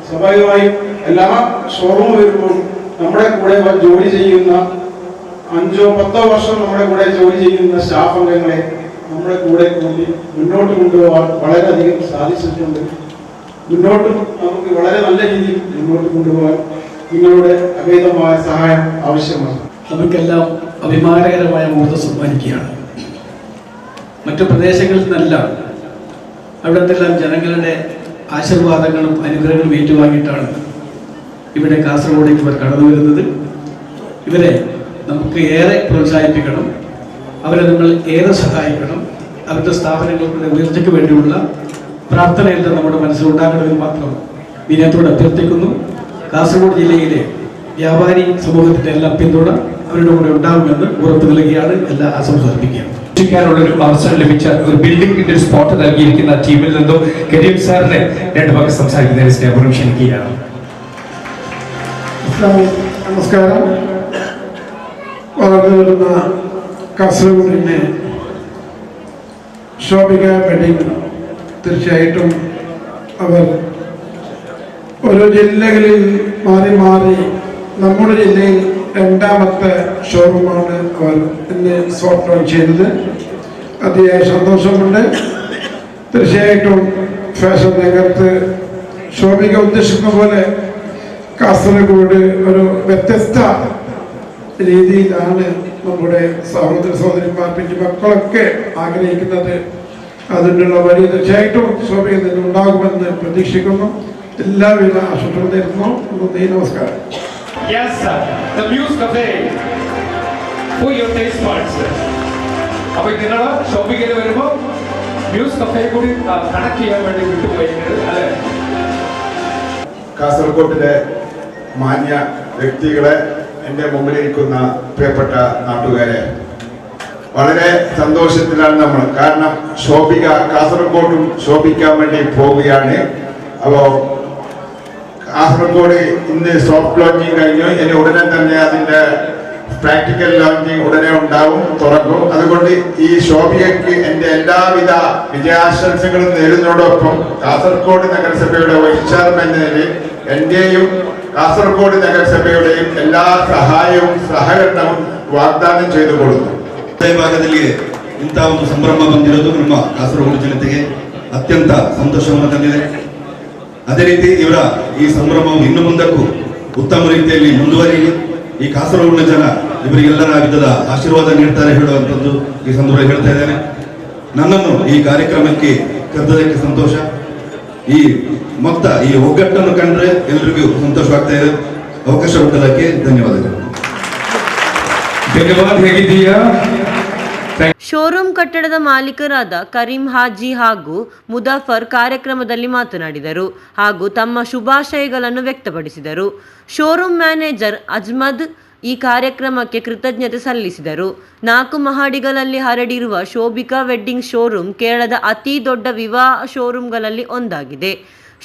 സ്വാഭാവികമായും എല്ലാ ഷോറൂം വരുമ്പോൾ നമ്മുടെ കൂടെ ജോലി ചെയ്യുന്ന 5-10 വർഷം നമ്മുടെ കൂടെ ജോലി ചെയ്യുന്ന സ്റ്റാഫ് അംഗങ്ങളെ നമ്മുടെ കൂടെ കൂടി മുന്നോട്ട് കൊണ്ടുപോകാൻ വളരെയധികം സാധിച്ചിട്ടുണ്ട്. മുന്നോട്ടും നമുക്ക് വളരെ നല്ല രീതിയിൽ മുന്നോട്ട് കൊണ്ടുപോകാൻ നിങ്ങളുടെ അഭേദമായ സഹായം ആവശ്യമാണ്. നമുക്കെല്ലാം അഭിമാനകരമായ മുഹൂർത്തം സമ്മാനിക്കുകയാണ്. മറ്റു പ്രദേശങ്ങളിൽ നിന്നെല്ലാം അവിടത്തെല്ലാം ജനങ്ങളുടെ ആശീർവാദങ്ങളും അനുഗ്രഹങ്ങളും ഏറ്റുവാങ്ങിയിട്ടാണ് ഇവിടെ കാസർഗോഡേക്ക് ഇവർ കടന്നു വരുന്നത്. ഇവരെ നമുക്ക് ഏറെ പ്രോത്സാഹിപ്പിക്കണം, അവരെ നമ്മൾ ഏറെ സഹായിക്കണം. അവരുടെ സ്ഥാപനങ്ങളുടെ ഉയർച്ചയ്ക്ക് വേണ്ടിയുള്ള പ്രാർത്ഥനയെല്ലാം നമ്മുടെ മനസ്സിലുണ്ടാകണമെന്ന് മാത്രം വിനയത്തോട് അഭ്യർത്ഥിക്കുന്നു. കാസർഗോഡ് ജില്ലയിലെ വ്യാപാരി സമൂഹത്തിന്റെ എല്ലാ പിന്തുണ അവരുടെ കൂടെ ഉണ്ടാകുമെന്ന് ഉറപ്പ് നൽകിയാണ് എല്ലാ ആശംസ അർപ്പിക്കുകയാണ്. ഒരു അവസരം ലഭിച്ച ഒരു ബിൽഡിംഗിന്റെ ഒരു സ്പോട്ട് നൽകിയിരിക്കുന്ന ടീമിൽ നിന്നും കരീം സാറിനെ 2 വാക്ക് സംസാരിക്കുന്നതിന് സ്നേഹപൂർവ്വം ക്ഷണിക്കുകയാണ്. നമസ്കാരം. വളർന്നു വരുന്ന കാസർഗോഡിനെ ശോഭിക വെഡിങ് തീർച്ചയായിട്ടും അവർ ഓരോ ജില്ലകളിൽ മാറി മാറി നമ്മുടെ ജില്ലയിൽ 2ാമത്തെ ഷോറൂമാണ് അവർ ഇന്ന് സോഫ്റ്റ് ലോഞ്ച് ചെയ്തത്. അതിയായ സന്തോഷമുണ്ട്. തീർച്ചയായിട്ടും ഫാഷൻ രംഗത്ത് ശോഭിക ഉദ്ദേശിക്കുന്ന പോലെ കാസർഗോഡ് ഒരു വ്യത്യസ്ത രീതിയിലാണ് നമ്മുടെ സഹോദരന്മാർ പിന്നെ മക്കളൊക്കെ ആഗ്രഹിക്കുന്നത്. അതിനുള്ള വഴി തീർച്ചയായിട്ടും ശോഭയിൽ നിന്ന് ഉണ്ടാകുമെന്ന് പ്രതീക്ഷിക്കുന്നു. എല്ലാവിധ ആശംസകളും നേരുന്നു. നമസ്കാരം. Yes, sir. The Muse Cafe for your taste buds. അപ്പോൾ നിങ്ങൾ ഷോപ്പിങ്ങിൽ വരുമ്പോൾ മ്യൂസ് കഫേ കൂടി കണക്ട് ചെയ്യാൻ വേണ്ടി വിട്ടുപോയിരിക്കുന്നത് അല്ലേ? കാസർഗോഡിലെ മാന്യ വ്യക്തികളെ, എൻ്റെ മുമ്പിലിരിക്കുന്ന പ്രിയപ്പെട്ട നാട്ടുകാരെ, വളരെ സന്തോഷത്തിലാണ് നമ്മൾ. കാരണം ശോഭിക കാസർഗോഡും ശോഭിക്കാൻ വേണ്ടി പോവുകയാണ്. അപ്പോൾ കാസർഗോഡ് ഇന്ന് സോഫ്റ്റ് ലോഞ്ചിങ് കഴിഞ്ഞു. ഇനി ഉടനെ തന്നെ അതിൻ്റെ പ്രാക്ടിക്കൽ ലോഞ്ചിങ് ഉടനെ ഉണ്ടാവും, തുറക്കും. അതുകൊണ്ട് ഈ ശോഭികയ്ക്ക് എൻ്റെ എല്ലാവിധ വിജയാശംസകളും നേരുന്നതോടൊപ്പം കാസർഗോഡ് നഗരസഭയുടെ വൈസ് ചെയർമാൻ എന്ന നിലയിൽ എൻ്റെയും കാസർഗോഡ് നഗരസഭയുടെയും എല്ലാ ಸಹಾಯവും ಸಹಕರಣവും ವಾಗ್ದಾನ ചെയ്തു കൊടുക്കുന്നു. ಭಾಗದಲ್ಲಿ ಇಂಥ ಒಂದು ಸಂಭ್ರಮ ಬಂದಿರೋದು ನಮ್ಮ ಕಾಸರಗೋಡು ಜನತೆಗೆ ಅತ್ಯಂತ ಸಂತೋಷವನ್ನು ತಂದಿದೆ. ಅದೇ ರೀತಿ ಇವರ ಈ ಸಂಭ್ರಮವು ಇನ್ನು ಮುಂದಕ್ಕೂ ಉತ್ತಮ ರೀತಿಯಲ್ಲಿ ಮುಂದುವರಿಯಲಿ. ಈ ಕಾಸರಗೋಡಿನ ಜನ ಇವರಿಗೆಲ್ಲರ ವಿಧದ ಆಶೀರ್ವಾದ ನೀಡ್ತಾರೆ ಹೇಳುವಂಥದ್ದು ಈ ಸಂದರ್ಭದಲ್ಲಿ ಹೇಳ್ತಾ ಇದ್ದೇನೆ. ನನ್ನನ್ನು ಈ ಕಾರ್ಯಕ್ರಮಕ್ಕೆ ಕರೆದದಕ್ಕೆ ಸಂತೋಷ. ಈ ಮೊತ್ತ ಈ ಒಗ್ಗಟ್ಟನ್ನು ಕಂಡ್ರೆ ಎಲ್ಲರಿಗೂ ಸಂತೋಷವಾಗ್ತಾ ಇದೆ. ಅವಕಾಶ ಕೊಟ್ಟದಕ್ಕೆ ಧನ್ಯವಾದಗಳು. ಧನ್ಯವಾದ. ಹೇಗಿದ್ದೀಯಾ? ಶೋರೂಮ್ ಕಟ್ಟಡದ ಮಾಲೀಕರಾದ ಕರೀಂ ಹಾಜಿ ಹಾಗೂ ಮುದಾಫರ್ ಕಾರ್ಯಕ್ರಮದಲ್ಲಿ ಮಾತನಾಡಿದರು ಹಾಗೂ ತಮ್ಮ ಶುಭಾಶಯಗಳನ್ನು ವ್ಯಕ್ತಪಡಿಸಿದರು. ಶೋರೂಮ್ ಮ್ಯಾನೇಜರ್ ಅಜ್ಮದ್ ಈ ಕಾರ್ಯಕ್ರಮಕ್ಕೆ ಕೃತಜ್ಞತೆ ಸಲ್ಲಿಸಿದರು. 4 ಮಹಡಿಗಳಲ್ಲಿ ಹರಡಿರುವ ಶೋಭಿಕಾ ವೆಡ್ಡಿಂಗ್ ಶೋರೂಮ್ ಕೇರಳದ ಅತಿ ದೊಡ್ಡ ವಿವಾಹ ಶೋರೂಮ್ಗಳಲ್ಲಿ ಒಂದಾಗಿದೆ.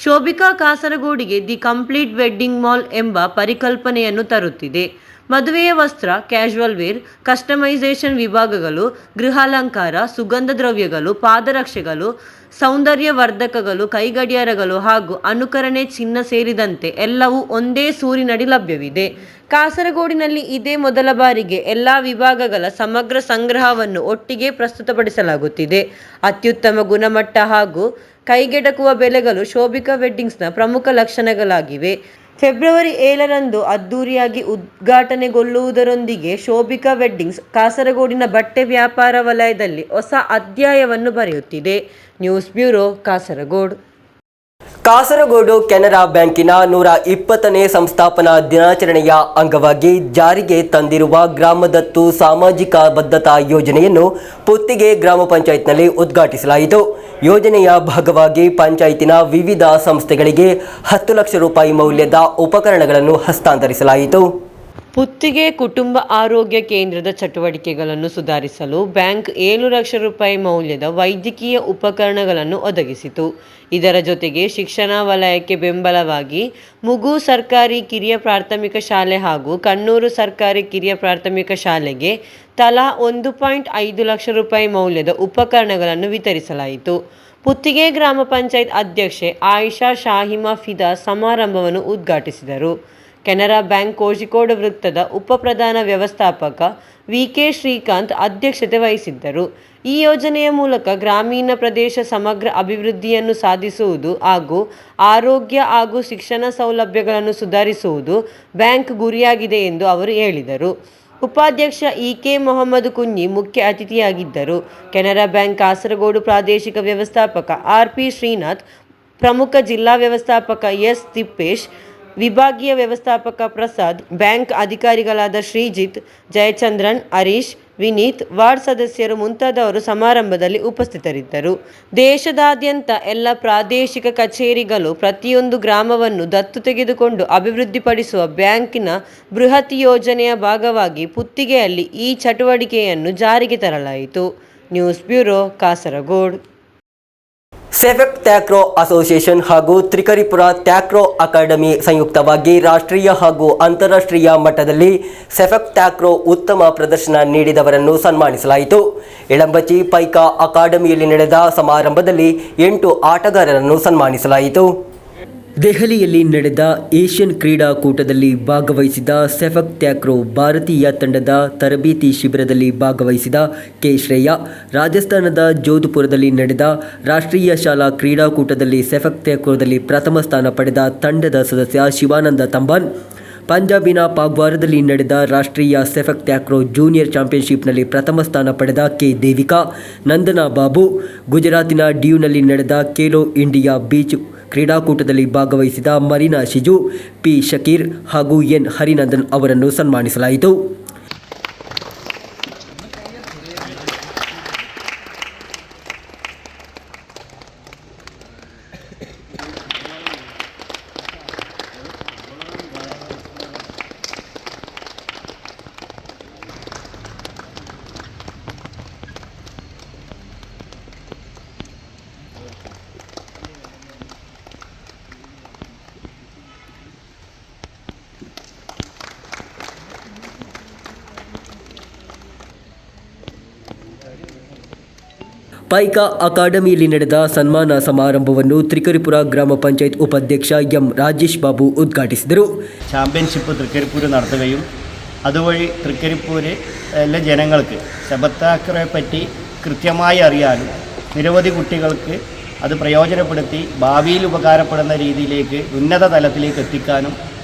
ಶೋಭಿಕಾ ಕಾಸರಗೋಡಿಗೆ ದಿ ಕಂಪ್ಲೀಟ್ ವೆಡ್ಡಿಂಗ್ ಮಾಲ್ ಎಂಬ ಪರಿಕಲ್ಪನೆಯನ್ನು ತರುತ್ತಿದೆ. ಮದುವೆಯ ವಸ್ತ್ರ, ಕ್ಯಾಶುವಲ್ ವೇರ್, ಕಸ್ಟಮೈಸೇಷನ್ ವಿಭಾಗಗಳು, ಗೃಹಾಲಂಕಾರ, ಸುಗಂಧ ದ್ರವ್ಯಗಳು, ಪಾದರಕ್ಷೆಗಳು, ಸೌಂದರ್ಯವರ್ಧಕಗಳು, ಕೈಗಡಿಯಾರಗಳು ಹಾಗೂ ಅನುಕರಣೆ ಚಿನ್ನ ಸೇರಿದಂತೆ ಎಲ್ಲವೂ ಒಂದೇ ಸೂರಿನಡಿ ಲಭ್ಯವಿದೆ. ಕಾಸರಗೋಡಿನಲ್ಲಿ ಇದೇ ಮೊದಲ ಬಾರಿಗೆ ಎಲ್ಲ ವಿಭಾಗಗಳ ಸಮಗ್ರ ಸಂಗ್ರಹವನ್ನು ಒಟ್ಟಿಗೆ ಪ್ರಸ್ತುತಪಡಿಸಲಾಗುತ್ತಿದೆ. ಅತ್ಯುತ್ತಮ ಗುಣಮಟ್ಟ ಹಾಗೂ ಕೈಗೆಟಕುವ ಬೆಲೆಗಳು ಶೋಭಿಕಾ ವೆಡ್ಡಿಂಗ್ಸ್ನ ಪ್ರಮುಖ ಲಕ್ಷಣಗಳಾಗಿವೆ. ಫೆಬ್ರವರಿ 7ರಂದು ಅದ್ದೂರಿಯಾಗಿ ಉದ್ಘಾಟನೆಗೊಳ್ಳುವುದರೊಂದಿಗೆ ಶೋಭಿಕಾ ವೆಡ್ಡಿಂಗ್ಸ್ ಕಾಸರಗೋಡಿನ ಬಟ್ಟೆ ವ್ಯಾಪಾರ ವಲಯದಲ್ಲಿ ಹೊಸ ಅಧ್ಯಾಯವನ್ನು ಬರೆಯುತ್ತಿದೆ. News bureau, Kasaragod. ಕಾಸರಗೋಡು ಕೆನರಾ ಬ್ಯಾಂಕಿನ 120ನೇ ಸಂಸ್ಥಾಪನಾ ದಿನಾಚರಣೆಯ ಅಂಗವಾಗಿ ಜಾರಿಗೆ ತಂದಿರುವ ಗ್ರಾಮದತ್ತು ಸಾಮಾಜಿಕ ಬದ್ಧತಾ ಯೋಜನೆಯನ್ನು ಪುತ್ತಿಗೆ ಗ್ರಾಮ ಪಂಚಾಯತ್ನಲ್ಲಿ ಉದ್ಘಾಟಿಸಲಾಯಿತು. ಯೋಜನೆಯ ಭಾಗವಾಗಿ ಪಂಚಾಯತಿನ ವಿವಿಧ ಸಂಸ್ಥೆಗಳಿಗೆ 10 ಲಕ್ಷ ರೂಪಾಯಿ ಮೌಲ್ಯದ ಉಪಕರಣಗಳನ್ನು ಹಸ್ತಾಂತರಿಸಲಾಯಿತು. ಪುತ್ತಿಗೆ ಕುಟುಂಬ ಆರೋಗ್ಯ ಕೇಂದ್ರದ ಚಟುವಟಿಕೆಗಳನ್ನು ಸುಧಾರಿಸಲು ಬ್ಯಾಂಕ್ 7 ಲಕ್ಷ ರೂಪಾಯಿ ಮೌಲ್ಯದ ವೈದ್ಯಕೀಯ ಉಪಕರಣಗಳನ್ನು ಒದಗಿಸಿತು. ಇದರ ಜೊತೆಗೆ ಶಿಕ್ಷಣ ವಲಯಕ್ಕೆ ಬೆಂಬಲವಾಗಿ ಮುಗು ಸರ್ಕಾರಿ ಕಿರಿಯ ಪ್ರಾಥಮಿಕ ಶಾಲೆ ಹಾಗೂ ಕಣ್ಣೂರು ಸರ್ಕಾರಿ ಕಿರಿಯ ಪ್ರಾಥಮಿಕ ಶಾಲೆಗೆ ತಲಾ 1.5 ಲಕ್ಷ ರೂಪಾಯಿ ಮೌಲ್ಯದ ಉಪಕರಣಗಳನ್ನು ವಿತರಿಸಲಾಯಿತು. ಪುತ್ತಿಗೆ ಗ್ರಾಮ ಪಂಚಾಯತ್ ಅಧ್ಯಕ್ಷೆ ಆಯಿಷಾ ಶಾಹಿಮಾ ಫಿದಾ ಸಮಾರಂಭವನ್ನು ಉದ್ಘಾಟಿಸಿದರು. ಕೆನರಾ ಬ್ಯಾಂಕ್ ಕೋಷಿಕೋಡ್ ವೃತ್ತದ ಉಪ ಪ್ರಧಾನ ವ್ಯವಸ್ಥಾಪಕ ವಿ.ಕೆ. ಶ್ರೀಕಾಂತ್ ಅಧ್ಯಕ್ಷತೆ ವಹಿಸಿದ್ದರು. ಈ ಯೋಜನೆಯ ಮೂಲಕ ಗ್ರಾಮೀಣ ಪ್ರದೇಶ ಸಮಗ್ರ ಅಭಿವೃದ್ಧಿಯನ್ನು ಸಾಧಿಸುವುದು ಹಾಗೂ ಆರೋಗ್ಯ ಹಾಗೂ ಶಿಕ್ಷಣ ಸೌಲಭ್ಯಗಳನ್ನು ಸುಧಾರಿಸುವುದು ಬ್ಯಾಂಕ್ ಗುರಿಯಾಗಿದೆ ಎಂದು ಅವರು ಹೇಳಿದರು. ಉಪಾಧ್ಯಕ್ಷ ಇ.ಕೆ. ಮೊಹಮ್ಮದ್ ಕುಂಜಿ ಮುಖ್ಯ ಅತಿಥಿಯಾಗಿದ್ದರು. ಕೆನರಾ ಬ್ಯಾಂಕ್ ಕಾಸರಗೋಡು ಪ್ರಾದೇಶಿಕ ವ್ಯವಸ್ಥಾಪಕ ಆರ್.ಪಿ. ಶ್ರೀನಾಥ್, ಪ್ರಮುಖ ಜಿಲ್ಲಾ ವ್ಯವಸ್ಥಾಪಕ ಎಸ್. ತಿಪ್ಪೇಶ್, ವಿಭಾಗೀಯ ವ್ಯವಸ್ಥಾಪಕ ಪ್ರಸಾದ್, ಬ್ಯಾಂಕ್ ಅಧಿಕಾರಿಗಳಾದ ಶ್ರೀಜಿತ್, ಜಯಚಂದ್ರನ್, ಹರೀಶ್, ವಿನೀತ್, ವಾರ್ಡ್ ಸದಸ್ಯರು ಮುಂತಾದವರು ಸಮಾರಂಭದಲ್ಲಿ ಉಪಸ್ಥಿತರಿದ್ದರು. ದೇಶದಾದ್ಯಂತ ಎಲ್ಲ ಪ್ರಾದೇಶಿಕ ಕಚೇರಿಗಳು ಪ್ರತಿಯೊಂದು ಗ್ರಾಮವನ್ನು ದತ್ತು ತೆಗೆದುಕೊಂಡು ಅಭಿವೃದ್ಧಿಪಡಿಸುವ ಬ್ಯಾಂಕಿನ ಬೃಹತ್ ಯೋಜನೆಯ ಭಾಗವಾಗಿ ಪುತ್ತಿಗೆಯಲ್ಲಿ ಈ ಚಟುವಟಿಕೆಯನ್ನು ಜಾರಿಗೆ ತರಲಾಯಿತು. News bureau, Kasaragod. ಸೆಫೆಕ್ ಥ್ಯಾಕ್ರೋ ಅಸೋಸಿಯೇಷನ್ ಹಾಗೂ ತ್ರಿಕರಿಪುರ ಥ್ಯಾಕ್ರೋ ಅಕಾಡೆಮಿ ಸಂಯುಕ್ತವಾಗಿ ರಾಷ್ಟ್ರೀಯ ಹಾಗೂ ಅಂತಾರಾಷ್ಟ್ರೀಯ ಮಟ್ಟದಲ್ಲಿ ಸೆಫೆಕ್ ಥ್ಯಾಕ್ರೋ ಉತ್ತಮ ಪ್ರದರ್ಶನ ನೀಡಿದವರನ್ನು ಸನ್ಮಾನಿಸಲಾಯಿತು. ಇಳಂಬಚಿ ಪೈಕಾ ಅಕಾಡೆಮಿಯಲ್ಲಿ ನಡೆದ ಸಮಾರಂಭದಲ್ಲಿ 8 ಆಟಗಾರರನ್ನು ಸನ್ಮಾನಿಸಲಾಯಿತು. ದೆಹಲಿಯಲ್ಲಿ ನಡೆದ ಏಷ್ಯನ್ ಕ್ರೀಡಾಕೂಟದಲ್ಲಿ ಭಾಗವಹಿಸಿದ ಸೆಫೆಕ್ ಥ್ಯಾಕ್ರೋ ಭಾರತೀಯ ತಂಡದ ತರಬೇತಿ ಶಿಬಿರದಲ್ಲಿ ಭಾಗವಹಿಸಿದ ಕೆ. ಶ್ರೇಯಾ, ರಾಜಸ್ಥಾನದ ಜೋಧ್ಪುರದಲ್ಲಿ ನಡೆದ ರಾಷ್ಟ್ರೀಯ ಶಾಲಾ ಕ್ರೀಡಾಕೂಟದಲ್ಲಿ ಸೆಫೆಕ್ ಥ್ಯಾಕ್ರೋದಲ್ಲಿ ಪ್ರಥಮ ಸ್ಥಾನ ಪಡೆದ ತಂಡದ ಸದಸ್ಯ ಶಿವಾನಂದ ತಂಬಾನ್, ಪಂಜಾಬಿನ ಪಾಗ್ವಾರದಲ್ಲಿ ನಡೆದ ರಾಷ್ಟ್ರೀಯ ಸೆಫೆಕ್ ಥ್ಯಾಕ್ರೋ ಜೂನಿಯರ್ ಚಾಂಪಿಯನ್ಶಿಪ್ನಲ್ಲಿ ಪ್ರಥಮ ಸ್ಥಾನ ಪಡೆದ ಕೆ. ದೇವಿಕಾ, ನಂದನಾ ಬಾಬು, ಗುಜರಾತಿನ ಡ್ಯೂನಲ್ಲಿ ನಡೆದ ಖೇಲೋ ಇಂಡಿಯಾ ಬೀಚ್ ಕ್ರೀಡಾಕೂಟದಲ್ಲಿ ಭಾಗವಹಿಸಿದ ಮರೀನಾ ಶಿಜು, ಪಿ. ಶಕೀರ್ ಹಾಗೂ ಎನ್. ಹರಿನಂದನ್ ಅವರನ್ನು ಸನ್ಮಾನಿಸಲಾಯಿತು. ಪೈಕಾ ಅಕಾಡೆಮಿಯಲ್ಲಿ ನಡೆದ ಸನ್ಮಾನ ಸಮಾರಂಭವನ್ನು ತ್ರಿಕರಿಪುರ ಗ್ರಾಮ ಪಂಚಾಯತ್ ഉപാധ്യക്ഷ എം. രാജേഷ് ബാബു ഉദ്ഘാಟಿಸಿದರು. ചാമ്പ്യൻഷിപ്പ് തൃക്കരിപ്പൂർ നടത്തുകയും അതുവഴി തൃക്കരിപ്പൂരിലെ ജനങ്ങൾക്ക് സെഫെക് താക്രോയെ പറ്റി കൃത്യമായി അറിയാനും നിരവധി കുട്ടികൾക്ക് അത് പ്രയോജനപ്പെടുത്തി ഭാവിയിൽ ഉപകാരപ്പെടുന്ന രീതിയിലേക്ക് ഉന്നത തലത്തിലേക്ക് എത്തിക്കാനും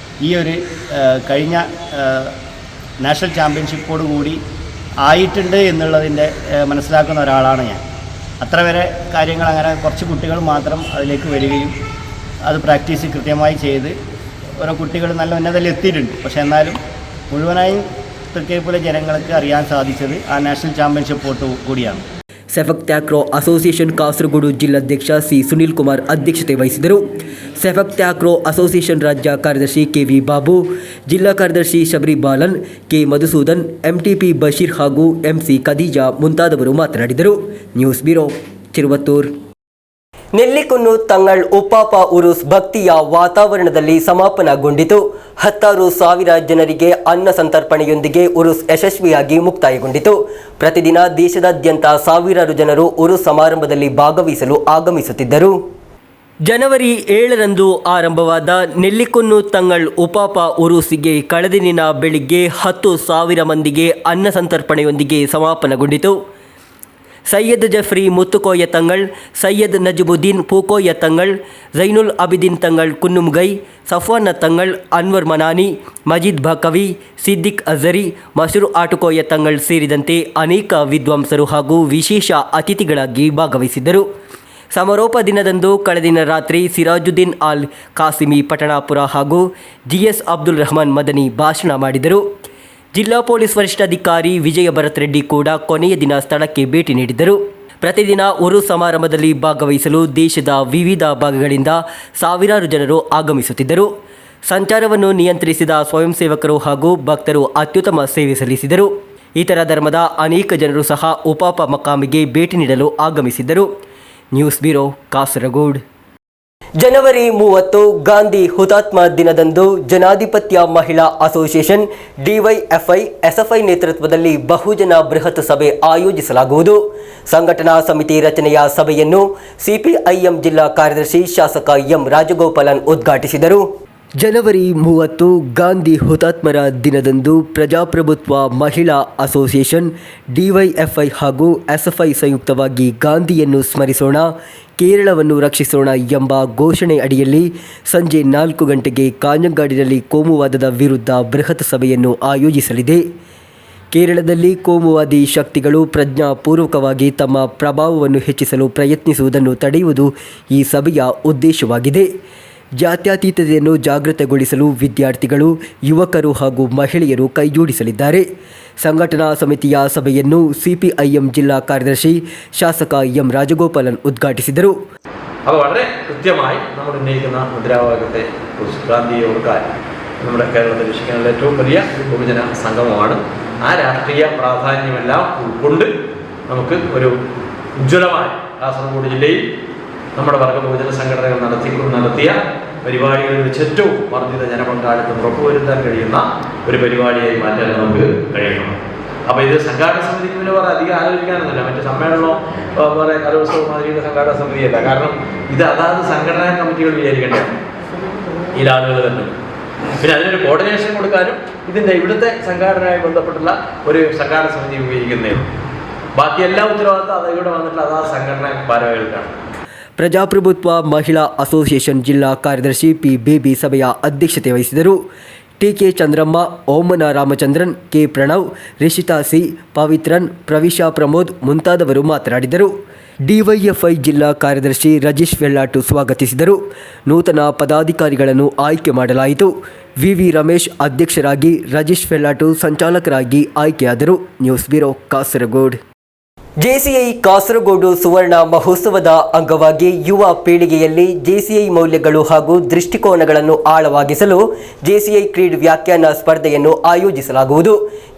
ഈ ഒരു കഴിഞ്ഞ നാഷണൽ ചാമ്പ്യൻഷിപ്പോടുകൂടി ആയിട്ടുണ്ട് എന്നുള്ളതിൻ്റെ മനസ്സിലാക്കുന്ന ഒരാളാണ് ഞാൻ. അത്ര വരെ കാര്യങ്ങൾ അങ്ങനെ കുറച്ച് കുട്ടികൾ മാത്രം അതിലേക്ക് വരികയും അത് പ്രാക്ടീസ് കൃത്യമായി ചെയ്ത് ഓരോ കുട്ടികൾ നല്ല ഉന്നതത്തിൽ എത്തിയിട്ടുണ്ട്. പക്ഷേ എന്നാലും മുഴുവനായും തൃക്കരിപ്പൂരിലെ ജനങ്ങൾക്ക് അറിയാൻ സാധിച്ചത് ആ നാഷണൽ ചാമ്പ്യൻഷിപ്പോട്ട് കൂടിയാണ്. ಸೆಫೆಕ್ ಥ್ಯಾಕ್ರೋ ಅಸೋಸಿಯೇಷನ್ ಕಾಸರಗೋಡು ಜಿಲ್ಲಾಧ್ಯಕ್ಷ ಸಿ. ಸುನೀಲ್ ಕುಮಾರ್ ಅಧ್ಯಕ್ಷತೆ ವಹಿಸಿದರು. ಸೆಫೆಕ್ ಥ್ಯಾಕ್ರೋ ಅಸೋಸಿಯೇಷನ್ ರಾಜ್ಯ ಕಾರ್ಯದರ್ಶಿ ಕೆ. ವಿ. ಬಾಬು, ಜಿಲ್ಲಾ ಕಾರ್ಯದರ್ಶಿ ಶಬರಿ ಬಾಲನ್, ಕೆ. ಮಧುಸೂದನ್, ಎಂಟಿಪಿ ಬಶೀರ್ ಹಾಗೂ ಎಂಸಿ ಖದೀಜಾ ಮುಂತಾದವರು ಮಾತನಾಡಿದರು. News bureau, ತಿರುವತ್ತೂರ್. ನೆಲ್ಲಿಕುನ್ನು ತಂಗಳ್ ಉಪ್ಪಾಪ ಉರುಸ್ ಭಕ್ತಿಯ ವಾತಾವರಣದಲ್ಲಿ ಸಮಾಪನಗೊಂಡಿತು. 16,000 ಜನರಿಗೆ ಅನ್ನ ಸಂತರ್ಪಣೆಯೊಂದಿಗೆ ಉರುಸ್ ಯಶಸ್ವಿಯಾಗಿ ಮುಕ್ತಾಯಗೊಂಡಿತು. ಪ್ರತಿದಿನ ದೇಶದಾದ್ಯಂತ ಸಾವಿರಾರು ಜನರು ಉರುಸ್ ಸಮಾರಂಭದಲ್ಲಿ ಭಾಗವಹಿಸಲು ಆಗಮಿಸುತ್ತಿದ್ದರು. ಜನವರಿ 7ರಂದು ಆರಂಭವಾದ ನೆಲ್ಲಿಕುನ್ನು ತಂಗಳ್ ಉಪಾಪ ಉರುಸಿಗೆ ಕಳೆದಿನ ಬೆಳಿಗ್ಗೆ 10,000 ಮಂದಿಗೆ ಅನ್ನ ಸಂತರ್ಪಣೆಯೊಂದಿಗೆ ಸಮಾಪನಗೊಂಡಿತು. ಸೈಯದ್ ಜಫ್ರಿ ಮುತ್ತುಕೋಯ ತಂಗಳ್, ಸೈಯದ್ ನಜಬುದ್ದೀನ್ ಪೂಕೋಯ ತಂಗಳ್, ಝೈನುಲ್ ಅಬಿದೀನ್ ತಂಗಳ್ ಕುನ್ನುಮ್ಗೈ, ಸಫ್ವಾನ ತಂಗಳ್, ಅನ್ವರ್ ಮನಾನಿ, ಮಜೀದ್ ಬಕವಿ, ಸಿದ್ದಿಕ್ ಅಜರಿ, ಮಸೂರ್ ಆಟುಕೋಯ ತಂಗಳ್ ಸೇರಿದಂತೆ ಅನೇಕ ವಿದ್ವಾಂಸರು ಹಾಗೂ ವಿಶೇಷ ಅತಿಥಿಗಳಾಗಿ ಭಾಗವಹಿಸಿದ್ದರು. ಸಮಾರೋಪ ದಿನದಂದು ಕಳೆದಿನ ರಾತ್ರಿ ಸಿರಾಜುದ್ದೀನ್ ಅಲ್ ಕಾಸಿಮಿ ಪಠಣಾಪುರ ಹಾಗೂ ಜಿ.ಎಸ್. ಅಬ್ದುಲ್ ರಹಮಾನ್ ಮದನಿ ಭಾಷಣ ಮಾಡಿದರು. ಜಿಲ್ಲಾ ಪೊಲೀಸ್ ವರಿಷ್ಠಾಧಿಕಾರಿ ವಿಜಯ ಭರತ್ ರೆಡ್ಡಿ ಕೂಡ ಕೊನೆಯ ದಿನ ಸ್ಥಳಕ್ಕೆ ಭೇಟಿ ನೀಡಿದರು. ಪ್ರತಿದಿನ ಉರುಸ್ ಸಮಾರಂಭದಲ್ಲಿ ಭಾಗವಹಿಸಲು ದೇಶದ ವಿವಿಧ ಭಾಗಗಳಿಂದ ಸಾವಿರಾರು ಜನರು ಆಗಮಿಸುತ್ತಿದ್ದರು. ಸಂಚಾರವನ್ನು ನಿಯಂತ್ರಿಸಿದ ಸ್ವಯಂ ಸೇವಕರು ಹಾಗೂ ಭಕ್ತರು ಅತ್ಯುತ್ತಮ ಸೇವೆ ಸಲ್ಲಿಸಿದರು. ಇತರ ಧರ್ಮದ ಅನೇಕ ಜನರು ಸಹ ಉಪಾಪ ಮಕಾಮಿಗೆ ಭೇಟಿ ನೀಡಲು ಆಗಮಿಸಿದ್ದರು. News bureau, Kasaragod. ಜನವರಿ 30 ಗಾಂಧಿ ಹುತಾತ್ಮ ದಿನದಂದು ಜನಾಧಿಪತ್ಯ ಮಹಿಳಾ ಅಸೋಸಿಯೇಷನ್, ಡಿವೈಎಫ್ಐ, ಎಸ್ಎಫ್ಐ ನೇತೃತ್ವದಲ್ಲಿ ಬಹುಜನ ಬೃಹತ್ ಸಭೆ ಆಯೋಜಿಸಲಾಗುವುದು. ಸಂಘಟನಾ ಸಮಿತಿ ರಚನೆಯ ಸಭೆಯನ್ನು ಸಿಪಿಐಎಂ ಜಿಲ್ಲಾ ಕಾರ್ಯದರ್ಶಿ ಶಾಸಕ ಎಂ. ರಾಜಗೋಪಾಲನ್ ಉದ್ಘಾಟಿಸಿದರು. ಜನವರಿ 30 ಗಾಂಧಿ ಹುತಾತ್ಮರ ದಿನದಂದು ಪ್ರಜಾಪ್ರಭುತ್ವ ಮಹಿಳಾ ಅಸೋಸಿಯೇಷನ್, ಡಿವೈಎಫ್ಐ ಹಾಗೂ ಎಸ್ಎಫ್ಐ ಸಂಯುಕ್ತವಾಗಿ ಗಾಂಧಿಯನ್ನು ಸ್ಮರಿಸೋಣ, ಕೇರಳವನ್ನು ರಕ್ಷಿಸೋಣ ಎಂಬ ಘೋಷಣೆ ಅಡಿಯಲ್ಲಿ ಸಂಜೆ 4 ಗಂಟೆಗೆ ಕಾಂಜಂಗಾಡಿನಲ್ಲಿ ಕೋಮುವಾದದ ವಿರುದ್ಧ ಬೃಹತ್ ಸಭೆಯನ್ನು ಆಯೋಜಿಸಲಿದೆ. ಕೇರಳದಲ್ಲಿ ಕೋಮುವಾದಿ ಶಕ್ತಿಗಳು ಪ್ರಜ್ಞಾಪೂರ್ವಕವಾಗಿ ತಮ್ಮ ಪ್ರಭಾವವನ್ನು ಹೆಚ್ಚಿಸಲು ಪ್ರಯತ್ನಿಸುವುದನ್ನು ತಡೆಯುವುದು ಈ ಸಭೆಯ ಉದ್ದೇಶವಾಗಿದೆ. ಜಾತ್ಯತೀತತೆಯನ್ನು ಜಾಗೃತಗೊಳಿಸಲು ವಿದ್ಯಾರ್ಥಿಗಳು, ಯುವಕರು ಹಾಗೂ ಮಹಿಳೆಯರು ಕೈಜೋಡಿಸಲಿದ್ದಾರೆ. ಸಂಘಟನಾ ಸಮಿತಿಯ ಸಭೆಯನ್ನು സിപിഐഎം ജില്ലാ ಕಾರ್ಯದರ್ശി ಶಾಸಕ എം രാജഗോപാലൻ ഉദ്ഘാಟಿಸಿದರು. അത് വളരെ കൃത്യമായി നമ്മൾ ഉന്നയിക്കുന്ന മുദ്രാവാക്യത്തെ കുറിച്ച് ഗാന്ധിയെ ഓർക്കാൻ നമ്മുടെ കേരളത്തിൽ രക്ഷിക്കാനുള്ള ഏറ്റവും വലിയ ബഹുജന സംഗമമാണ്. ആ രാഷ്ട്രീയ പ്രാധാന്യമെല്ലാം ഉൾക്കൊണ്ട് നമുക്ക് ഒരു ഉജ്ജ്വലമായ കാസർഗോഡ് ജില്ലയിൽ നമ്മുടെ വർഗ ബഹുജന സംഘടനകൾ നടത്തിയ പരിപാടികളിൽ വെച്ച് ഏറ്റവും വർദ്ധിത ജനപങ്കാളിത്തം ഉറപ്പുവരുത്താൻ കഴിയുന്ന ഒരു പരിപാടിയായി മാറ്റാൻ നമുക്ക് കഴിയണം. അപ്പോൾ ഇത് സംഘാടക സമിതിക്ക് പിന്നെ വേറെ അധികം ആലോചിക്കാനൊന്നുമില്ല. മറ്റ് സമ്മേളനമോ വേറെ കലോത്സവ മാതിരിയുള്ള സംഘാടക സമിതിയല്ല. കാരണം ഇത് അതാത് സംഘടനാ കമ്മിറ്റികൾ വിചാരിക്കേണ്ടതാണ് ഈ ആളുകൾ തന്നെ. പിന്നെ അതിനൊരു കോർഡിനേഷൻ കൊടുക്കാനും ഇതിൻ്റെ ഇവിടുത്തെ സംഘാടനയുമായി ബന്ധപ്പെട്ടുള്ള ഒരു സംഘാടക സമിതി ഉപയോഗിക്കുന്നേ ഉള്ളൂ. ബാക്കി എല്ലാ ഉത്തരവാദിത്തം അത് ഇവിടെ വന്നിട്ടുള്ള അതാത് സംഘടനാ ഭാരവാഹികൾക്കാണ്. ಪ್ರಜಾಪ್ರಭುತ್ವ ಮಹಿಳಾ ಅಸೋಸಿಯೇಷನ್ ಜಿಲ್ಲಾ ಕಾರ್ಯದರ್ಶಿ ಪಿ ಬೇಬಿ ಸಭೆಯ ಅಧ್ಯಕ್ಷತೆ ವಹಿಸಿದರು. TK. Chandramma, ಓಮನ Ramachandran, K. Pranav, Rishita C, Pavithran, ಪ್ರವಿಶಾ Pramod ಮುಂತಾದವರು ಮಾತನಾಡಿದರು. ಡಿವೈಎಫ್ಐ ಜಿಲ್ಲಾ ಕಾರ್ಯದರ್ಶಿ ರಜೀಶ್ ವೆಳ್ಳಾಟು ಸ್ವಾಗತಿಸಿದರು. ನೂತನ ಪದಾಧಿಕಾರಿಗಳನ್ನು ಆಯ್ಕೆ ಮಾಡಲಾಯಿತು. ವಿ ರಮೇಶ್ ಅಧ್ಯಕ್ಷರಾಗಿ, ರಜೀಶ್ ವೆಳ್ಳಾಟು ಸಂಚಾಲಕರಾಗಿ ಆಯ್ಕೆಯಾದರು. News bureau, Kasaragod. JCI Kasaragod ಸುವರ್ಣ ಮಹೋತ್ಸವದ ಅಂಗವಾಗಿ ಯುವ ಪೀಳಿಗೆಯಲ್ಲಿ ಜೆಸಿಐ ಮೌಲ್ಯಗಳು ಹಾಗೂ ದೃಷ್ಟಿಕೋನಗಳನ್ನು ಆಳವಾಗಿಸಲು ಜೆಸಿಐ ಕ್ರೀಡ್ ವ್ಯಾಖ್ಯಾನ ಸ್ಪರ್ಧೆಯನ್ನು ಆಯೋಜಿಸಲಾಗುವುದು.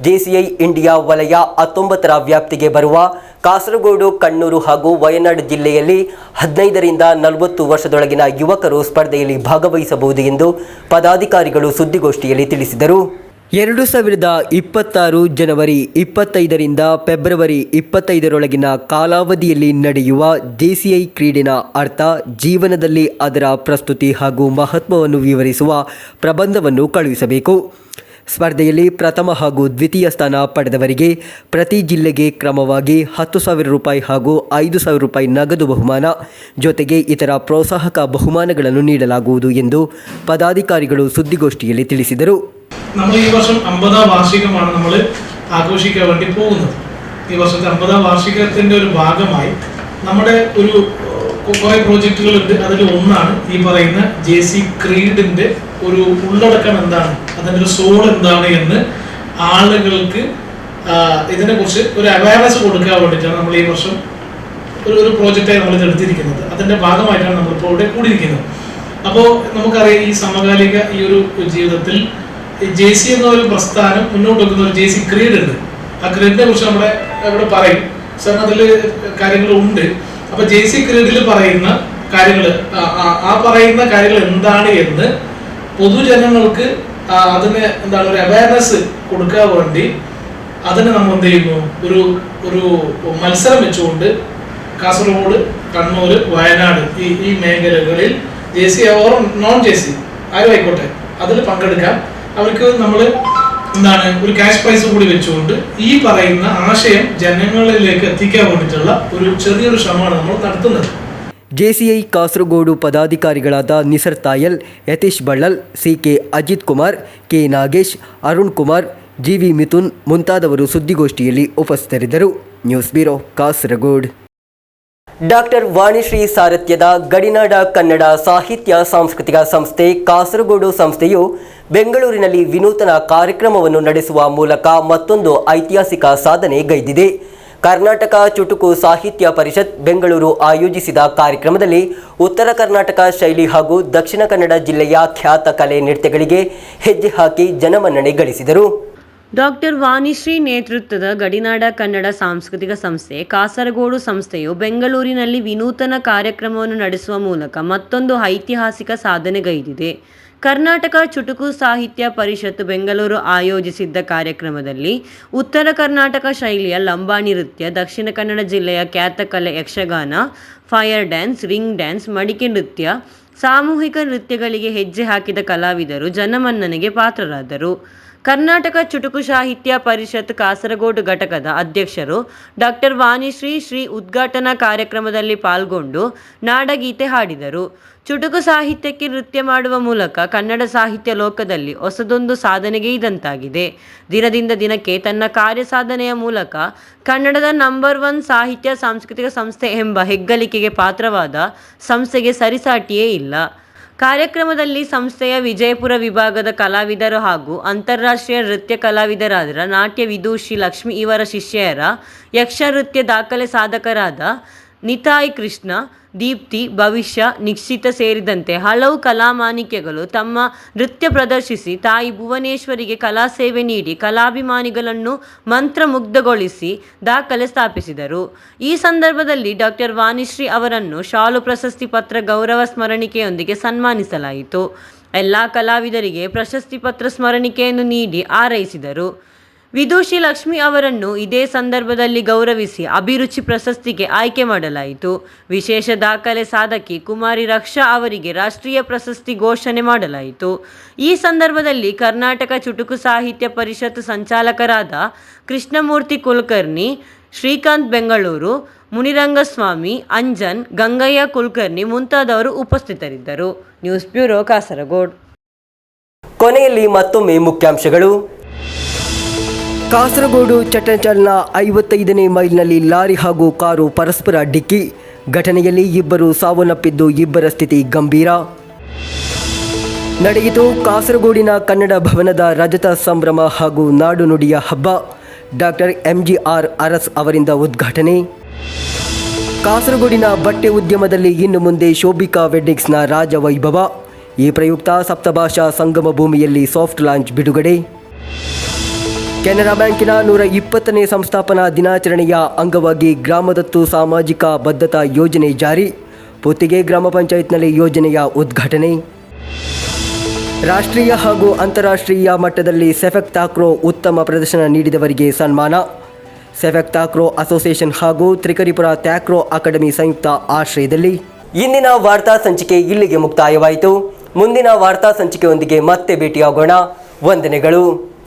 ಜೆಸಿಐ ಇಂಡಿಯಾ ವಲಯ 19ರ ವ್ಯಾಪ್ತಿಗೆ ಬರುವ ಕಾಸರಗೋಡು, ಕಣ್ಣೂರು ಹಾಗೂ ವಯನಾಡು ಜಿಲ್ಲೆಯಲ್ಲಿ 15ರಿಂದ 40 ವರ್ಷದೊಳಗಿನ ಯುವಕರು ಸ್ಪರ್ಧೆಯಲ್ಲಿ ಭಾಗವಹಿಸಬಹುದು ಎಂದು ಪದಾಧಿಕಾರಿಗಳು ಸುದ್ದಿಗೋಷ್ಠಿಯಲ್ಲಿ ತಿಳಿಸಿದರು. 2026 ಜನವರಿ 25ರಿಂದ ಫೆಬ್ರವರಿ 25ರೊಳಗಿನ ಕಾಲಾವಧಿಯಲ್ಲಿ ನಡೆಯುವ ಜೆಸಿಐ ಕ್ರೀಡಿನ ಅರ್ಥ, ಜೀವನದಲ್ಲಿ ಅದರ ಪ್ರಸ್ತುತಿ ಹಾಗೂ ಮಹತ್ವವನ್ನು ವಿವರಿಸುವ ಪ್ರಬಂಧವನ್ನು ಕಳುಹಿಸಬೇಕು. ಸ್ಪರ್ಧೆಯಲ್ಲಿ ಪ್ರಥಮ ಹಾಗೂ ದ್ವಿತೀಯ ಸ್ಥಾನ ಪಡೆದವರಿಗೆ ಪ್ರತಿ ಜಿಲ್ಲೆಗೆ ಕ್ರಮವಾಗಿ 10,000 ರೂಪಾಯಿ ಹಾಗೂ 5,000 ರೂಪಾಯಿ ನಗದು ಬಹುಮಾನ ಜೊತೆಗೆ ಇತರ ಪ್ರೋತ್ಸಾಹಕ ಬಹುಮಾನಗಳನ್ನು ನೀಡಲಾಗುವುದು ಎಂದು പദാധികാരികൾ സുദ്ദിഗോഷ്ഠിയിൽ ತಿಳಿಸಿದರು. നമ്മൾ ഈ വർഷം 50ാം വാർഷികമാണ് നമ്മൾ ആഘോഷിക്കാൻ വേണ്ടി പോകുന്നത്. ഈ വർഷത്തെ 50ാം വാർഷികത്തിന്റെ ഒരു ഭാഗമായി നമ്മുടെ ഒരു കുറേ പ്രോജക്റ്റുകളുണ്ട്. അതിൽ ഒന്നാണ് ഈ പറയുന്ന ജെസി ക്രീഡിന്റെ ഒരു ഉള്ളടക്കം എന്താണ്, അതിൻ്റെ ഒരു സോൾ എന്താണ് എന്ന് ആളുകൾക്ക് ഇതിനെക്കുറിച്ച് ഒരു അവയർനെസ് കൊടുക്കാൻ വേണ്ടിയിട്ടാണ് നമ്മൾ ഈ വർഷം ഒരു പ്രോജക്റ്റായി നമ്മൾ ഇത് എടുത്തിരിക്കുന്നത്. അതിൻ്റെ ഭാഗമായിട്ടാണ് നമ്മളിപ്പോൾ ഇവിടെ കൂടിയിരിക്കുന്നത്. അപ്പോൾ നമുക്കറിയാം, ഈ സമകാലിക ഈ ഒരു ജീവിതത്തിൽ ജെസി എന്ന ഒരു പ്രസ്ഥാനം മുന്നോട്ട് വെക്കുന്ന ഒരു ജെസി ക്രീഡ് ഉണ്ട്. ആ ക്രീഡിനെ കുറിച്ച് നമ്മുടെ ഇവിടെ പറയും. സാർ അതിൽ കാര്യങ്ങളുണ്ട്. അപ്പൊ ജെസി ക്രീഡിൽ പറയുന്ന കാര്യങ്ങൾ, ആ പറയുന്ന കാര്യങ്ങൾ എന്താണ് എന്ന് പൊതുജനങ്ങൾക്ക് അതിന് എന്താണ് ഒരു അവയർനെസ് കൊടുക്കാൻ വേണ്ടി അതിന് നമ്മൾ എന്ത് ചെയ്യുന്നു, ഒരു മത്സരം വെച്ചുകൊണ്ട് കാസർഗോഡ്, കണ്ണൂർ, വയനാട് ഈ മേഖലകളിൽ ജെസി ഓർ നോൺ ജെസി ആരും ആയിക്കോട്ടെ അതിൽ പങ്കെടുക്കാം. അവർക്ക് നമ്മൾ എന്താണ് ഒരു ക്യാഷ് പ്രൈസ് കൂടി വെച്ചുകൊണ്ട് ഈ പറയുന്ന ആശയം ജനങ്ങളിലേക്ക് എത്തിക്കാൻ വേണ്ടിയിട്ടുള്ള ഒരു ചെറിയൊരു ശ്രമമാണ് നമ്മൾ നടത്തുന്നത്. ಜೆಸಿಐ ಕಾಸರಗೋಡು ಪದಾಧಿಕಾರಿಗಳಾದ Nisar Thayal, Yathish Ballal, C K. Ajith Kumar, K. Nagesh, Arun Kumar, G V. Mithun ಮುಂತಾದವರು ಸುದ್ದಿಗೋಷ್ಠಿಯಲ್ಲಿ ಉಪಸ್ಥಿತರಿದ್ದರು. News bureau, Kasaragod. Doctor Vanishree ಸಾರಥ್ಯದ ಗಡಿನಾಡ ಕನ್ನಡ ಸಾಹಿತ್ಯ ಸಾಂಸ್ಕೃತಿಕ ಸಂಸ್ಥೆ ಕಾಸರಗೋಡು ಸಂಸ್ಥೆಯು ಬೆಂಗಳೂರಿನಲ್ಲಿ ವಿನೂತನ ಕಾರ್ಯಕ್ರಮವನ್ನು ನಡೆಸುವ ಮೂಲಕ ಮತ್ತೊಂದು ಐತಿಹಾಸಿಕ ಸಾಧನೆ ಗೈದಿದೆ. ಕರ್ನಾಟಕ ಚುಟುಕು ಸಾಹಿತ್ಯ ಪರಿಷತ್ ಬೆಂಗಳೂರು ಆಯೋಜಿಸಿದ ಕಾರ್ಯಕ್ರಮದಲ್ಲಿ ಉತ್ತರ ಕರ್ನಾಟಕ ಶೈಲಿ ಹಾಗೂ ದಕ್ಷಿಣ ಕನ್ನಡ ಜಿಲ್ಲೆಯ ಖ್ಯಾತ ಕಲೆ ನೃತ್ಯಗಳಿಗೆ ಹೆಜ್ಜೆ ಹಾಕಿ ಜನಮನ್ನಣೆ ಗಳಿಸಿದರು. ಡಾಕ್ಟರ್ ವಾಣಿಶ್ರೀ ನೇತೃತ್ವದ ಗಡಿನಾಡ ಕನ್ನಡ ಸಾಂಸ್ಕೃತಿಕ ಸಂಸ್ಥೆ ಕಾಸರಗೋಡು ಸಂಸ್ಥೆಯು ಬೆಂಗಳೂರಿನಲ್ಲಿ ವಿನೂತನ ಕಾರ್ಯಕ್ರಮವನ್ನು ನಡೆಸುವ ಮೂಲಕ ಮತ್ತೊಂದು ಐತಿಹಾಸಿಕ ಸಾಧನೆಗೈದಿದೆ. ಕರ್ನಾಟಕ ಚುಟುಕು ಸಾಹಿತ್ಯ ಪರಿಷತ್ತು ಬೆಂಗಳೂರು ಆಯೋಜಿಸಿದ್ದ ಕಾರ್ಯಕ್ರಮದಲ್ಲಿ ಉತ್ತರ ಕರ್ನಾಟಕ ಶೈಲಿಯ ಲಂಬಾಣಿ ನೃತ್ಯ, ದಕ್ಷಿಣ ಕನ್ನಡ ಜಿಲ್ಲೆಯ ಖ್ಯಾತ ಕಲೆ Yakshagana, fire dance, ring dance, ಮಡಿಕೆ ನೃತ್ಯ, ಸಾಮೂಹಿಕ ನೃತ್ಯಗಳಿಗೆ ಹೆಜ್ಜೆ ಹಾಕಿದ ಕಲಾವಿದರು ಜನಮನ್ನಣೆಗೆ ಪಾತ್ರರಾದರು. ಕರ್ನಾಟಕ ಚುಟುಕು ಸಾಹಿತ್ಯ ಪರಿಷತ್ ಕಾಸರಗೋಡು ಘಟಕದ ಅಧ್ಯಕ್ಷರು ಡಾಕ್ಟರ್ ವಾಣಿಶ್ರೀ ಉದ್ಘಾಟನಾ ಕಾರ್ಯಕ್ರಮದಲ್ಲಿ ಪಾಲ್ಗೊಂಡು ನಾಡಗೀತೆ ಹಾಡಿದರು. ಚುಟುಕು ಸಾಹಿತ್ಯಕ್ಕೆ ನೃತ್ಯ ಮಾಡುವ ಮೂಲಕ ಕನ್ನಡ ಸಾಹಿತ್ಯ ಲೋಕದಲ್ಲಿ ಹೊಸದೊಂದು ಸಾಧನೆಗೆ ಇದಂತಾಗಿದೆ. ದಿನದಿಂದ ದಿನಕ್ಕೆ ತನ್ನ ಕಾರ್ಯ ಸಾಧನೆಯ ಮೂಲಕ ಕನ್ನಡದ ನಂಬರ್ 1 ಸಾಹಿತ್ಯ ಸಾಂಸ್ಕೃತಿಕ ಸಂಸ್ಥೆ ಎಂಬ ಹೆಗ್ಗಳಿಕೆಗೆ ಪಾತ್ರವಾದ ಸಂಸ್ಥೆಗೆ ಸರಿಸಾಟಿಯೇ ಇಲ್ಲ. ಕಾರ್ಯಕ್ರಮದಲ್ಲಿ ಸಂಸ್ಥೆಯ ವಿಜಯಪುರ ವಿಭಾಗದ ಕಲಾವಿದರು ಹಾಗೂ ಅಂತಾರಾಷ್ಟ್ರೀಯ ನೃತ್ಯ ಕಲಾವಿದರಾದ ನಾಟ್ಯ ವಿದೂಷಿ ಲಕ್ಷ್ಮಿ ಇವರ ಶಿಷ್ಯರ ಯಕ್ಷ ನೃತ್ಯ ದಾಖಲೆ ಸಾಧಕರಾದ ನಿತಾಯ್ ಕೃಷ್ಣ, ದೀಪ್ತಿ, ಭವಿಷ್ಯ, ನಿಶ್ಚಿತ ಸೇರಿದಂತೆ ಹಲವು ಕಲಾಮಾಣಿಕ್ಯಗಳು ತಮ್ಮ ನೃತ್ಯ ಪ್ರದರ್ಶಿಸಿ ತಾಯಿ ಭುವನೇಶ್ವರಿಗೆ ಕಲಾ ಸೇವೆ ನೀಡಿ ಕಲಾಭಿಮಾನಿಗಳನ್ನು ಮಂತ್ರಮುಗ್ಧಗೊಳಿಸಿ ದಾಖಲೆ ಸ್ಥಾಪಿಸಿದರು. ಈ ಸಂದರ್ಭದಲ್ಲಿ ಡಾಕ್ಟರ್ ವಾಣಿಶ್ರೀ ಅವರನ್ನು ಶಾಲು ಪ್ರಶಸ್ತಿ ಪತ್ರ ಗೌರವ ಸ್ಮರಣಿಕೆಯೊಂದಿಗೆ ಸನ್ಮಾನಿಸಲಾಯಿತು. ಎಲ್ಲ ಕಲಾವಿದರಿಗೆ ಪ್ರಶಸ್ತಿ ಪತ್ರ ಸ್ಮರಣಿಕೆಯನ್ನು ನೀಡಿ ಹಾರೈಸಿದರು. ವಿದೂಷಿ ಲಕ್ಷ್ಮಿ ಅವರನ್ನು ಇದೇ ಸಂದರ್ಭದಲ್ಲಿ ಗೌರವಿಸಿ ಅಭಿರುಚಿ ಪ್ರಶಸ್ತಿಗೆ ಆಯ್ಕೆ ಮಾಡಲಾಯಿತು. ವಿಶೇಷ ದಾಖಲೆ ಸಾಧಕಿ ಕುಮಾರಿ ರಕ್ಷಾ ಅವರಿಗೆ ರಾಷ್ಟ್ರೀಯ ಪ್ರಶಸ್ತಿ ಘೋಷಣೆ ಮಾಡಲಾಯಿತು. ಈ ಸಂದರ್ಭದಲ್ಲಿ ಕರ್ನಾಟಕ ಚುಟುಕು ಸಾಹಿತ್ಯ ಪರಿಷತ್ ಸಂಚಾಲಕರಾದ ಕೃಷ್ಣಮೂರ್ತಿ ಕುಲಕರ್ಣಿ, ಶ್ರೀಕಾಂತ್ ಬೆಂಗಳೂರು, ಮುನಿರಂಗಸ್ವಾಮಿ, ಅಂಜನ್, ಗಂಗಯ್ಯ ಕುಲಕರ್ಣಿ ಮುಂತಾದವರು ಉಪಸ್ಥಿತರಿದ್ದರು. News bureau, Kasaragod. ಕೊನೆಯಲ್ಲಿ ಮತ್ತೊಮ್ಮೆ ಮುಖ್ಯಾಂಶಗಳು. ಕಾಸರಗೋಡು ಚಟ್ಟಂಚಲ್ನ 55ನೇ ಮೈಲ್ನಲ್ಲಿ ಲಾರಿ ಹಾಗೂ ಕಾರು ಪರಸ್ಪರ ಡಿಕ್ಕಿ. ಘಟನೆಯಲ್ಲಿ ಇಬ್ಬರು ಸಾವನ್ನಪ್ಪಿದ್ದು, ಇಬ್ಬರ ಸ್ಥಿತಿ ಗಂಭೀರ. ನಡೆಯಿತು ಕಾಸರಗೋಡಿನ ಕನ್ನಡ ಭವನದ ರಜತ ಸಂಭ್ರಮ ಹಾಗೂ ನಾಡು ನುಡಿಯ ಹಬ್ಬ. ಡಾಕ್ಟರ್ MGR ಅರಸ್ ಅವರಿಂದ ಉದ್ಘಾಟನೆ. ಕಾಸರಗೋಡಿನ ಬಟ್ಟೆ ಉದ್ಯಮದಲ್ಲಿ ಇನ್ನು ಮುಂದೆ ಶೋಭಿಕಾ ವೆಡ್ಡಿಂಗ್ಸ್ನ ರಾಜವೈಭವ. ಈ ಪ್ರಯುಕ್ತ ಸಪ್ತಭಾಷಾ ಸಂಗಮ ಭೂಮಿಯಲ್ಲಿ ಸಾಫ್ಟ್ ಲಾಂಚ್ ಬಿಡುಗಡೆ. ಕೆನರಾ ಬ್ಯಾಂಕಿನ 120ನೇ ಸಂಸ್ಥಾಪನಾ ದಿನಾಚರಣೆಯ ಅಂಗವಾಗಿ ಗ್ರಾಮದತ್ತು ಸಾಮಾಜಿಕ ಬದ್ಧತಾ ಯೋಜನೆ ಜಾರಿ. ಪುತ್ತಿಗೆ ಗ್ರಾಮ ಪಂಚಾಯತ್ನಲ್ಲಿ ಯೋಜನೆಯ ಉದ್ಘಾಟನೆ. ರಾಷ್ಟ್ರೀಯ ಹಾಗೂ ಅಂತಾರಾಷ್ಟ್ರೀಯ ಮಟ್ಟದಲ್ಲಿ ಸೆಫೆಕ್ ತಾಕ್ರೋ ಉತ್ತಮ ಪ್ರದರ್ಶನ ನೀಡಿದವರಿಗೆ ಸನ್ಮಾನ. ಸೆಫೆಕ್ ತಾಕ್ರೋ ಅಸೋಸಿಯೇಷನ್ ಹಾಗೂ ತ್ರಿಕರಿಪುರ ಟ್ಯಾಕ್ರೋ ಅಕಾಡೆಮಿ ಸಂಯುಕ್ತ ಆಶ್ರಯದಲ್ಲಿ. ಇಂದಿನ ವಾರ್ತಾ ಸಂಚಿಕೆ ಇಲ್ಲಿಗೆ ಮುಕ್ತಾಯವಾಯಿತು. ಮುಂದಿನ ವಾರ್ತಾ ಸಂಚಿಕೆಯೊಂದಿಗೆ ಮತ್ತೆ ಭೇಟಿಯಾಗೋಣ. ವಂದನೆಗಳು.